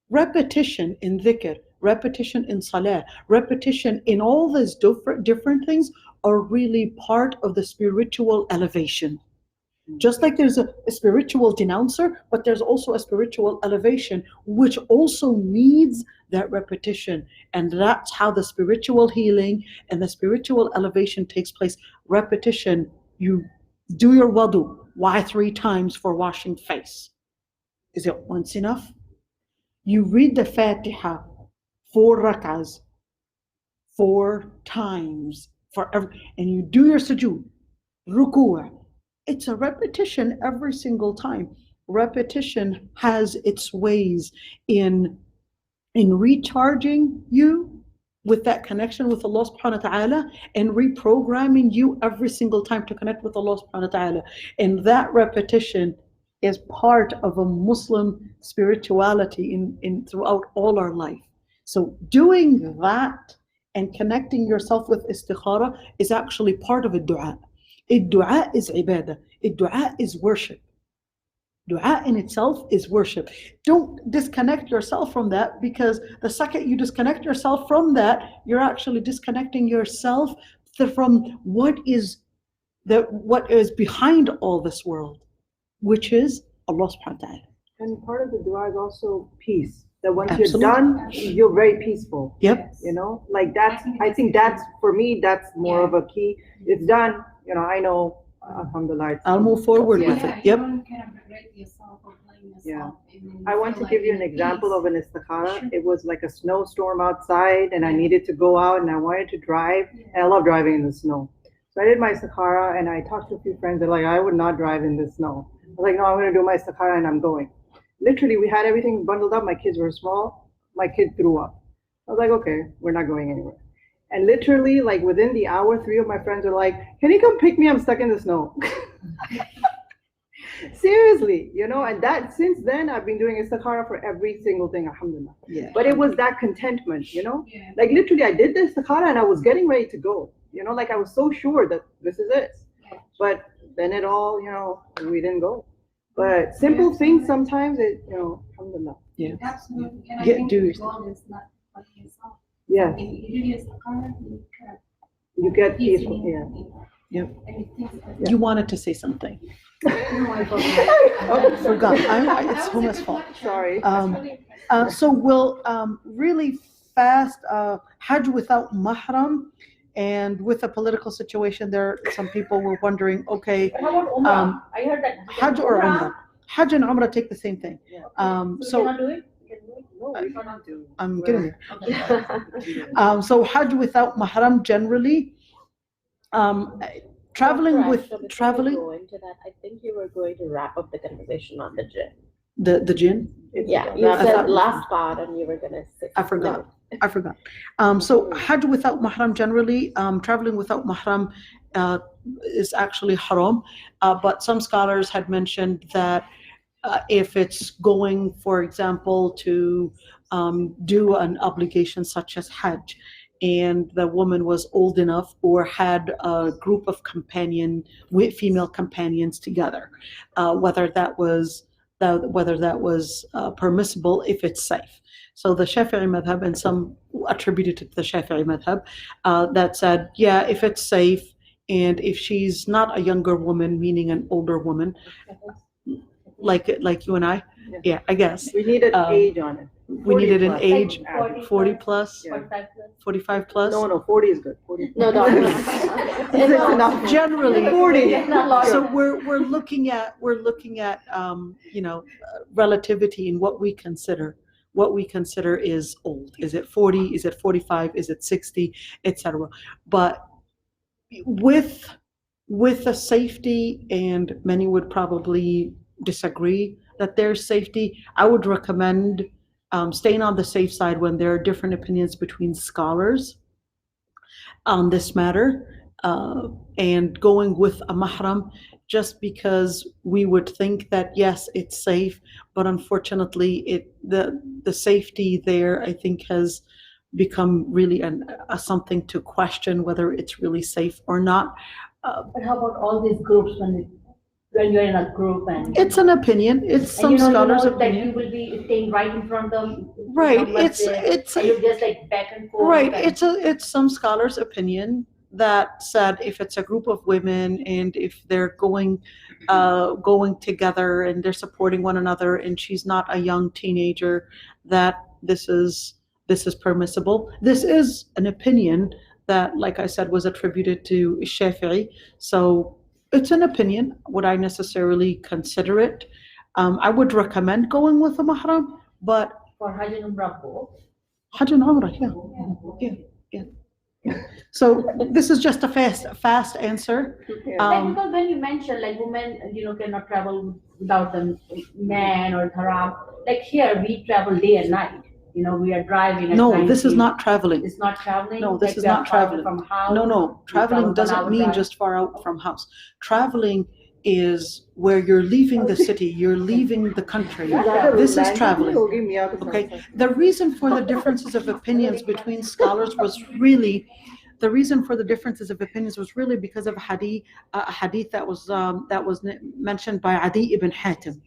Repetition in dhikr, repetition in salah, repetition in all these different things are really part of the spiritual elevation. Just like there's a spiritual denouncer, but there's also a spiritual elevation, which also needs that repetition. And that's how the spiritual healing and the spiritual elevation takes place. Repetition. You do your wudu. Why 3 times for washing face? Is it once enough? You read the Fatiha 4 rak'ahs, 4 times. And you do your sujood, ruqya. It's a repetition every single time. Repetition has its ways in recharging you with that connection with Allah subhanahu wa ta'ala and reprogramming you every single time to connect with Allah subhanahu wa ta'ala. And that repetition is part of a Muslim spirituality in throughout all our life. So doing that and connecting yourself with istikhara is actually part of a dua. A dua is ibadah. A dua is worship. Dua in itself is worship. Don't disconnect yourself from that, because the second you disconnect yourself from that, you're actually disconnecting yourself from what is behind all this world, which is Allah subhanahu wa ta'ala.
And part of the dua is also peace. That once
Absolutely.
you're done, you're very peaceful.
Yep.
You know, like that's, I think that's, for me, that's more of a key. It's done, you know, I know, alhamdulillah.
I'll move forward with
Yeah,
it.
you
Yep.
don't kind of break yourself or blame yourself.
Yeah.
And then
I
you
want
feel
to give
like
you an
you're at
example
peace.
of an istikhara. It was like a snowstorm outside and I needed to go out and I wanted to drive. And I love driving in the snow. So I did my istikhara and I talked to a few friends. They're like, I would not drive in the snow. I was like, no, I'm going to do my istikhara and I'm going. Literally, we had everything bundled up. My kids were small. My kid threw up. I was like, okay, we're not going anywhere. And literally, like within the hour, 3 of my friends are like, can you come pick me? I'm stuck in the snow. Seriously, you know, and that since then I've been doing istikhara for every single thing, alhamdulillah.
Yeah.
But it was that contentment, you know,
Yeah.
like literally I did the istikhara and I was getting ready to go, you know, like I was so sure that this is it. But then it all, you know, we didn't go. But simple things sometimes, it, you know, alhamdulillah.
Yeah.
Absolutely. And I
Yeah,
think
do
the
yourself.
goal is not like yourself.
Yeah,
If you do istikhara, you kind
you get
of peace
peaceful,
in
yeah.
Yep.
and it takes like
You wanted to say something.
No, I forgot.
Oh, forgot. It's Huma's fault.
Sorry.
So we'll really fast Hajj without mahram, and with the political situation there, some people were wondering, okay,
How about Umrah? I heard that.
Hajj or Umrah? Hajj and Umrah take the same thing.
So we
So
cannot do it?
No, we cannot do.
I'm getting there. So Hajj without mahram generally, traveling
Dr.
with
Aysha, before we
traveling
go into that, I think you were going to wrap up the conversation on the jinn.
the jinn.
Yeah, you
I
said
thought-
last part and you were gonna say.
I forgot. So Hajj without mahram generally, traveling without mahram is actually haram. But some scholars had mentioned that if it's going, for example, to do an obligation such as Hajj, and the woman was old enough or had a group of female companions together, whether that was whether that was permissible if it's safe. So the Shafi'i madhab, and some attributed to the Shafi'i madhab, that said, yeah, if it's safe, and if she's not a younger woman, meaning an older woman, like you and I, yeah, I guess.
We needed age on it.
We needed an
40
age,
plus.
40 plus,
Yeah.
45 plus.
No, 40 is good. 40
No, no.
It's enough.
Generally,
40.
So we're looking at relativity in what we consider. What we consider is old. Is it 40? Is it 45? Is it 60, etc. But with the safety, and many would probably disagree that there's safety, I would recommend staying on the safe side when there are different opinions between scholars on this matter, and going with a mahram, just because we would think that yes, it's safe, but unfortunately the safety there, I think, has become really something to question whether it's really safe or not.
But how about all these groups when you're in a group and
It's an opinion. It's some
you know
scholars'
that
opinion.
you will be staying right in front of them.
Right.
Not much
It's
there,
it's
and you're just like back and forth.
right.
and-
It's some scholars' opinion that said if it's a group of women and if they're going together and they're supporting one another and she's not a young teenager, that this is permissible. This is an opinion that, like I said, was attributed to Shafi'i. So it's an opinion. Would I necessarily consider it? I would recommend going with a mahram, but
for Hajj and Umrah both.
Hajj and Umrah, yeah. So this is just a fast answer.
Like, because when you mention like women, cannot travel without the man or haram. Like here, we travel day and night. We are driving. At
No,
night,
this is not traveling.
It's not traveling.
No, this
Like,
is
we are
not
far
traveling.
From house.
No, traveling
travel
doesn't
1 hour
mean
drive.
just far out from house. Traveling is where you're leaving the city, you're leaving the country. This is traveling. Okay. The reason for the differences of opinions between scholars was really because of a hadith that was mentioned by Adi ibn Hatim.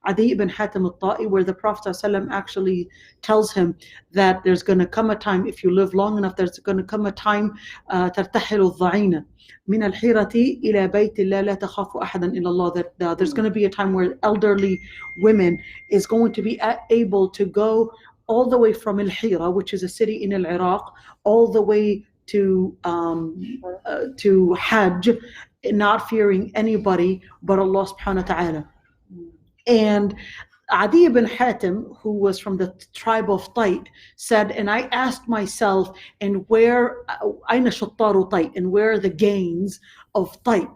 Adi ibn Hatim al-Ta'i, where the Prophet ﷺ actually tells him that there's going to come a time, if you live long enough, there's going to come a time ترتحل الضعينة من الحيرة إلى بيت الله لا تخاف أحدا إلا الله, that there's going to be a time where elderly women is going to be able to go all the way from Al-Hira, which is a city in Iraq, all the way to Hajj, not fearing anybody but Allah subhanahu wa ta'ala. And Adi ibn Hatim, who was from the tribe of Tait, said, and I asked myself, and where أين شطار Tait, and where are the gains of Tait?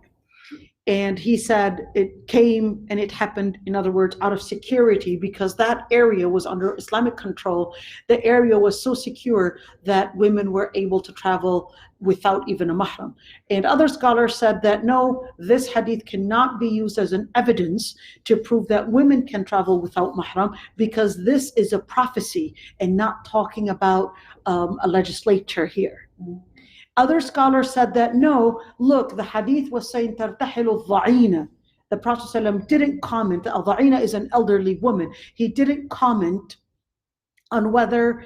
And he said it came and it happened, in other words, out of security, because that area was under Islamic control. The area was so secure that women were able to travel without even a mahram. And other scholars said that no, this hadith cannot be used as an evidence to prove that women can travel without mahram, because this is a prophecy and not talking about a legislature here. Other scholars said that no, look, the hadith was saying ترتحل الضعينة. The Prophet ﷺ didn't comment. Al-Dha'ina is an elderly woman. He didn't comment on whether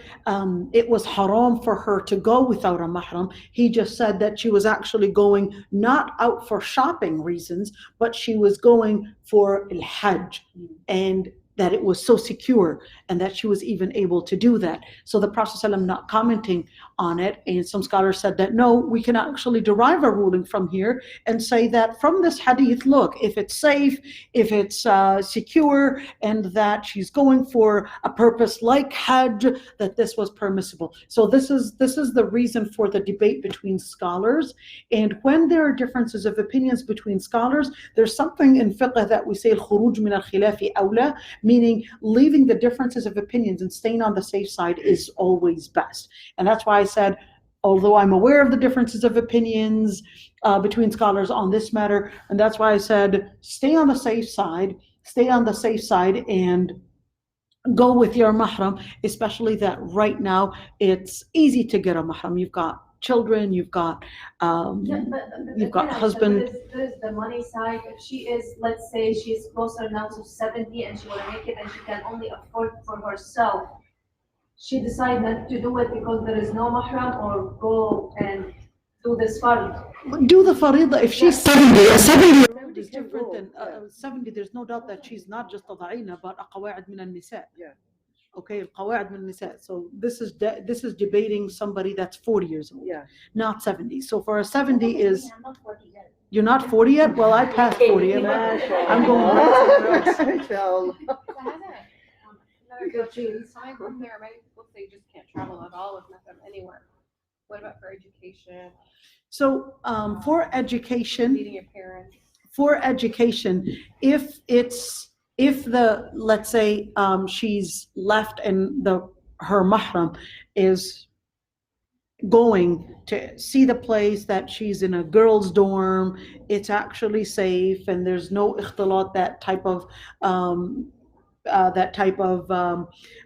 it was haram for her to go without a mahram. He just said that she was actually going not out for shopping reasons, but she was going for al-Hajj, and that it was so secure and that she was even able to do that. So the Prophet ﷺ not commenting on it, and some scholars said that no, we can actually derive a ruling from here and say that from this hadith, look, if it's safe, if it's secure, and that she's going for a purpose like Hajj, that this was permissible. So this is the reason for the debate between scholars. And when there are differences of opinions between scholars, there's something in fiqh that we say al-khuruj min al-khilafi awla, meaning leaving the differences of opinions and staying on the safe side is always best. And that's why I said, although I'm aware of the differences of opinions between scholars on this matter, and that's why I said, stay on the safe side and go with your mahram, especially that right now it's easy to get a mahram. You've got children, you've got you've got husband.
There's the money side. If she is, let's say, she's closer now to 70 and she want to make it and she can only afford for herself, she decide not to do it because there is no mahram, or go and do this fard.
Do the farida. If she's 70 is different than 70. There's no doubt that she's not just a da'ina, but a qawa'id min al-nisa.
Yeah.
Okay, qawa'id min al-nisa. So this is debating somebody that's 40 years old,
Yeah.
not 70. So for a 70 is,
I'm not 40 yet.
you're not 40 yet? Well, I passed 40 yet. I'm going back to the
So,
Another question, aside from there, many people say just can't travel at all with nothing anywhere. What about for education,
So for education,
meeting your parents?
if the, let's say she's left and her mahram is going to see the place, that she's in a girls' dorm, it's actually safe and there's no ikhtilat, that type of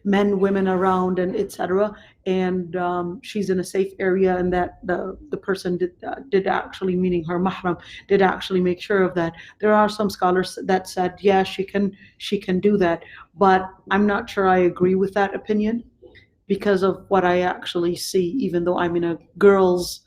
men, women around, and etc. And she's in a safe area, and that the person did actually, meaning her mahram, did actually make sure of that. There are some scholars that said, yeah, she can do that, but I'm not sure I agree with that opinion, because of what I actually see. Even though I'm in a girls,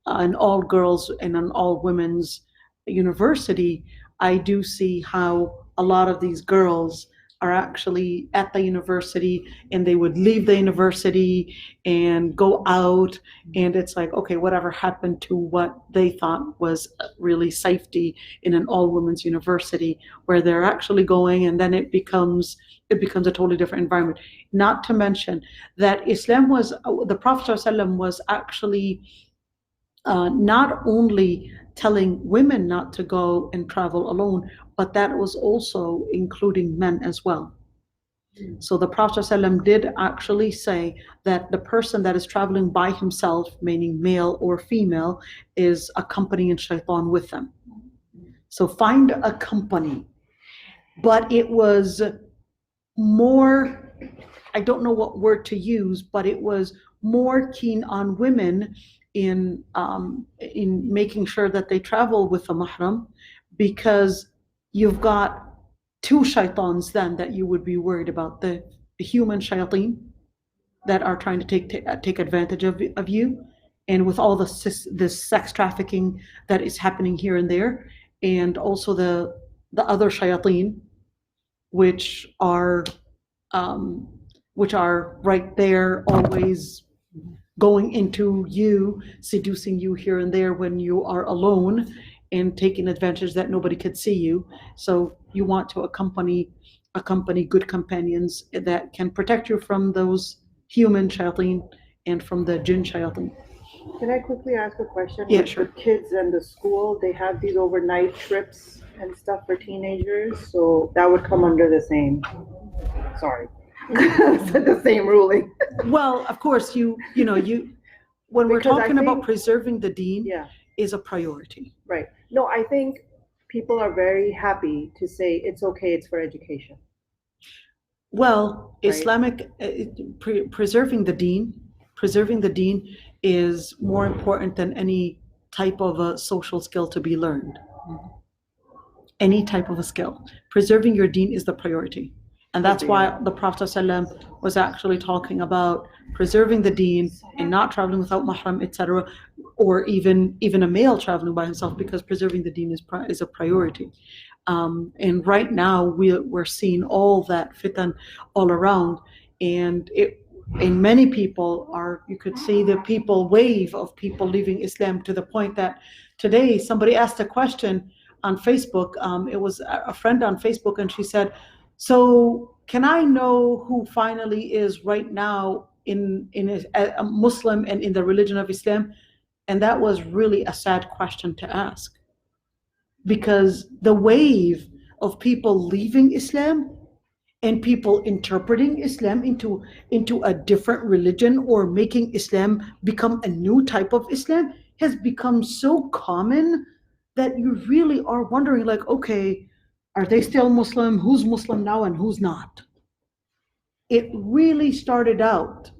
an all girls and an all women's university, I do see how a lot of these girls are actually at the university, and they would leave the university and go out, and it's like, okay, whatever happened to what they thought was really safety in an all women's university, where they're actually going, and then it becomes a totally different environment. Not to mention that Islam was, the Prophet ﷺ was actually not only telling women not to go and travel alone, but that was also including men as well. So the Prophet ﷺ did actually say that the person that is traveling by himself, meaning male or female, is accompanying shaitan with them. So find a company. But it was more, I don't know what word to use, but it was more keen on women in making sure that they travel with a mahram, because you've got two shaitans then that you would be worried about: the human shayateen that are trying to take advantage of you, and with all the sex trafficking that is happening here and there, and also the other shayateen, which are right there, always going into you, seducing you here and there when you are alone, and taking advantage that nobody could see you. So you want to accompany good companions that can protect you from those human shayateen and from the jinn shayateen.
can I quickly ask a question?
Yeah,
With
sure.
the kids and the school, they have these overnight trips and stuff for teenagers, so that would come under the same, sorry, the same ruling.
Well, of course, when we're
Because I
talking about
think-
preserving the deen,
Yeah,
is a priority.
right. No, I think people are very happy to say it's okay, it's for education.
Well,
Right.
Islamic preserving the deen is more important than any type of a social skill to be learned. Any type of a skill. Preserving your deen is the priority. And that's why the Prophet ﷺ was actually talking about preserving the deen and not traveling without mahram, etc., or even a male traveling by himself, because preserving the deen is a priority. And right now we're seeing all that fitan all around, and many people are, you could see the wave of people leaving Islam, to the point that today somebody asked a question on Facebook. It was a friend on Facebook, and she said, so can I know who finally is right now in a Muslim and in the religion of Islam? And that was really a sad question to ask, because the wave of people leaving Islam and people interpreting Islam into a different religion, or making Islam become a new type of Islam, has become so common that you really are wondering, like, okay, are they still Muslim? Who's Muslim now and who's not? It really started out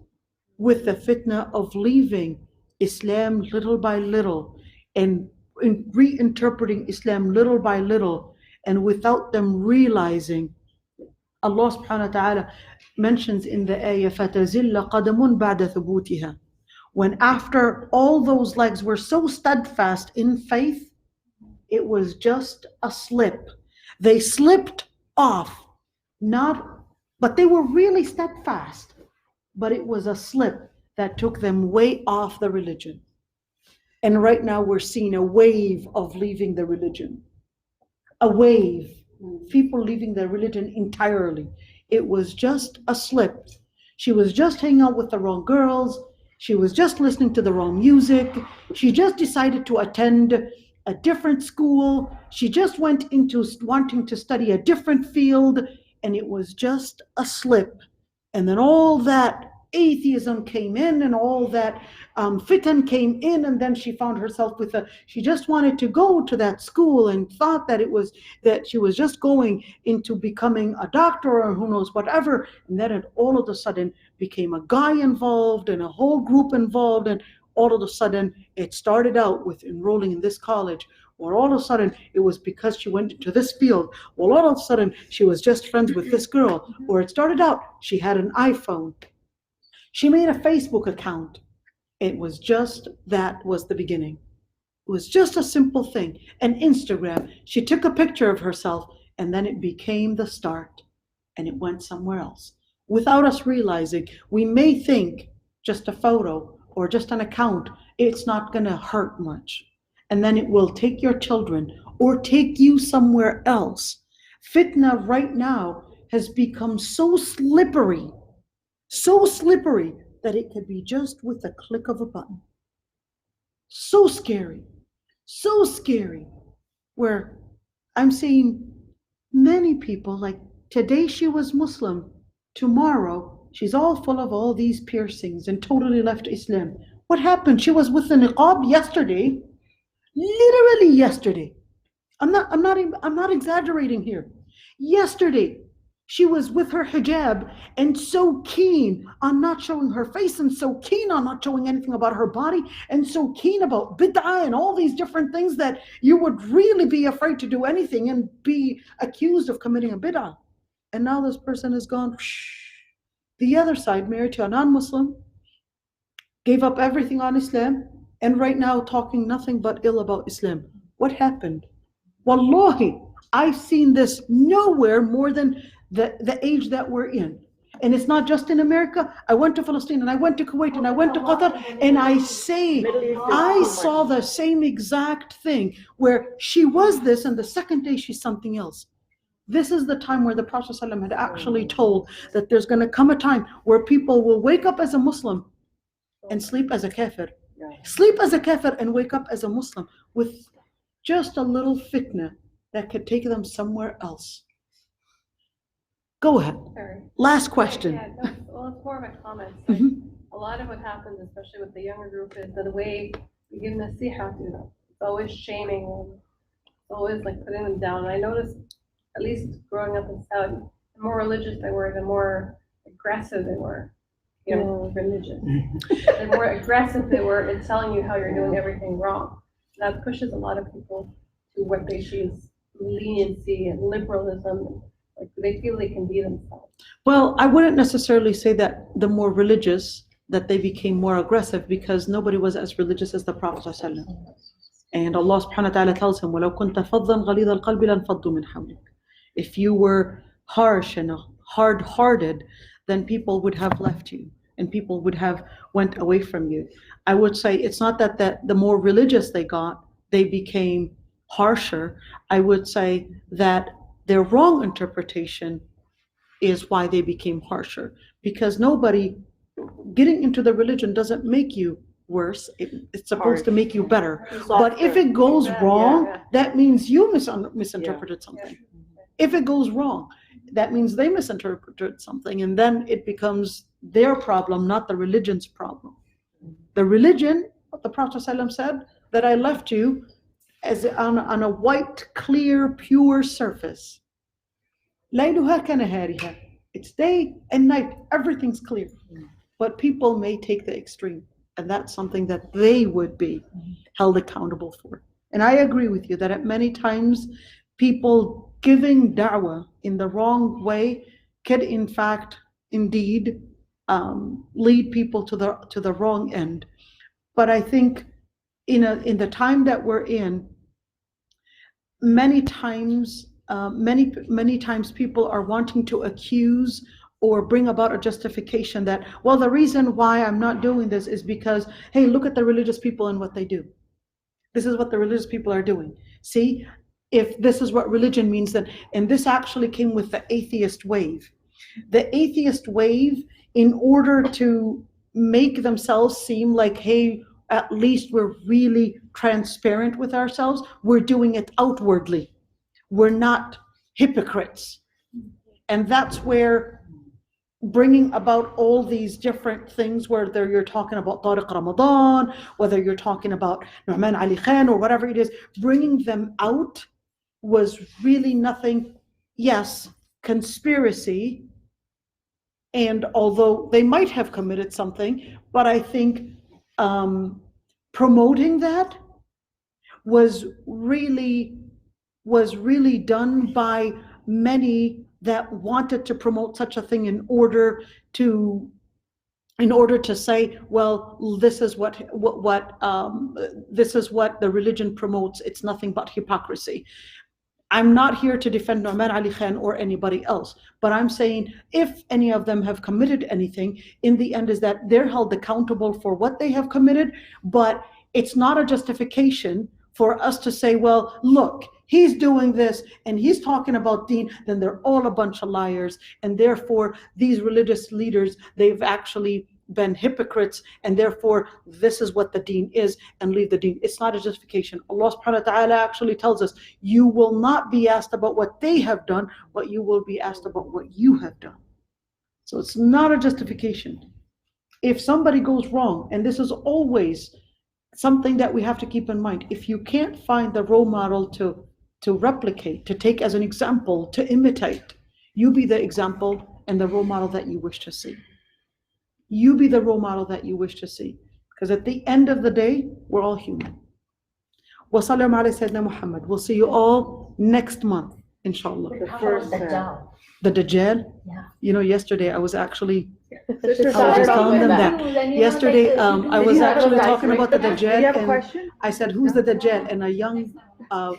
with the fitna of leaving Islam little by little and reinterpreting Islam little by little, and without them realizing. Allah subhanahu wa ta'ala mentions in the ayah, فَتَزِلَّ قَدَمٌ بَعْدَ ثُبُوتِهَا. When after all those legs were so steadfast in faith, it was just a slip. They slipped off, but they were really steadfast. But it was a slip that took them way off the religion. And right now we're seeing a wave of leaving the religion. A wave. People leaving their religion entirely. It was just a slip. She was just hanging out with the wrong girls. She was just listening to the wrong music. She just decided to attend a different school. She just went into wanting to study a different field, and it was just a slip. And then all that atheism came in, and all that fitan came in, and then she found herself she just wanted to go to that school and thought that she was just going into becoming a doctor or who knows whatever, and then it all of a sudden became a guy involved and a whole group involved, and all of a sudden it started out with enrolling in this college, or all of a sudden it was because she went into this field, or all of a sudden she was just friends with this girl, or it started out she had an iPhone. She made a Facebook account. That was the beginning. It was just a simple thing. An Instagram. She took a picture of herself, and then it became the start, and it went somewhere else. Without us realizing, we may think just a photo or just an account, it's not going to hurt much. And then it will take your children or take you somewhere else. Fitna right now has become so slippery that it could be just with a click of a button. So scary, where I'm seeing many people, like today she was Muslim, tomorrow she's all full of all these piercings and totally left Islam. What happened? She was with the niqab yesterday, literally yesterday. I'm not exaggerating here. Yesterday, she was with her hijab and so keen on not showing her face and so keen on not showing anything about her body and so keen about bid'ah and all these different things that you would really be afraid to do anything and be accused of committing a bid'ah. And now this person has gone, the other side, married to a non-Muslim, gave up everything on Islam, and right now talking nothing but ill about Islam. What happened? Wallahi, I've seen this nowhere more than the age that we're in. And it's not just in America. I went to Palestine and I went to Kuwait and I went to Qatar, and I saw the same exact thing where she was this and the second day she's something else. This is the time where the Prophet ﷺ had actually told that there's going to come a time where people will wake up as a Muslim and sleep as a kafir. Sleep as a kafir and wake up as a Muslim with just a little fitna that could take them somewhere else. Go ahead.
Sorry.
Last question.
Yeah, well, it's more of a comment. A lot of what happens, especially with the younger group, is that the way we give them the sihr to them. It's always shaming them. It's always like putting them down. And I noticed, at least growing up in Saudi, the more religious they were, the more aggressive they were. Religious. The more aggressive they were in telling you how you're doing everything wrong. That pushes a lot of people to what they see as leniency and liberalism. Like they feel they can be themselves.
Well, I wouldn't necessarily say that the more religious, that they became more aggressive, because nobody was as religious as the Prophet ﷺ. And Allah subhanahu wa ta'ala tells him, وَلَوْ كُنْتَ فَضًّا غَلِيظَ الْقَلْبِ لَانْفَضُّوا مِنْ حَوْلِكَ. If you were harsh and hard-hearted, then people would have left you and people would have went away from you. I would say it's not that the more religious they got, they became harsher. I would say that their wrong interpretation is why they became harsher, because getting into the religion doesn't make you worse. It's supposed to make you better. But if it goes wrong, that means you misinterpreted something. If it goes wrong, that means they misinterpreted something, and then it becomes their problem, not the religion's problem. The religion, the Prophet ﷺ said, that I left you as on a white, clear, pure surface. لَيْلُهَا كَنَهَارِهَا. It's day and night, everything's clear. But people may take the extreme and that's something that they would be held accountable for. And I agree with you that at many times people giving da'wah in the wrong way could in fact indeed lead people to the wrong end. But I think in the time that we're in, many times people are wanting to accuse or bring about a justification that, well, the reason why I'm not doing this is because, hey, look at the religious people and what they do. This is what the religious people are doing. See, if this is what religion means, then, and this actually came with the atheist wave. The atheist wave, in order to make themselves seem like, hey, at least we're really transparent with ourselves, we're doing it outwardly. We're not hypocrites. And that's where bringing about all these different things, whether you're talking about Tariq Ramadan, whether you're talking about Nu'man Ali Khan or whatever it is, bringing them out was really nothing, yes, conspiracy. And although they might have committed something, but I think promoting that was really done by many that wanted to promote such a thing in order to say, well, this is what this is what the religion promotes. It's nothing but hypocrisy. I'm not here to defend Nu'man Ali Khan or anybody else, but I'm saying if any of them have committed anything, in the end is that they're held accountable for what they have committed, but it's not a justification for us to say, well, look, he's doing this and he's talking about deen, then they're all a bunch of liars, and therefore these religious leaders, they've actually been hypocrites, and therefore this is what the deen is, and leave the deen. It's not a justification. Allah subhanahu wa ta'ala actually tells us, you will not be asked about what they have done, but you will be asked about what you have done. So it's not a justification. If somebody goes wrong, and this is always something that we have to keep in mind, if you can't find the role model to replicate, to take as an example, to imitate, you be the example and the role model that you wish to see. You be the role model that you wish to see. Because at the end of the day, we're all human. Wa sallallahu alayhi Sayyidina Muhammad. We'll see you all next month, inshallah.
The first
The Dajjal?
Yeah.
You know, yesterday I was actually, I was
Sister
just
started
telling them
with
that. Yesterday, I was actually talking about the
Do you
Dajjal,
have a
and
question?
I said, who's the Dajjal? And a young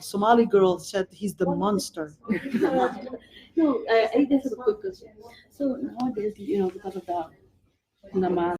Somali girl said, he's the monster.
No, I just have a quick question. So nowadays, because of the namaz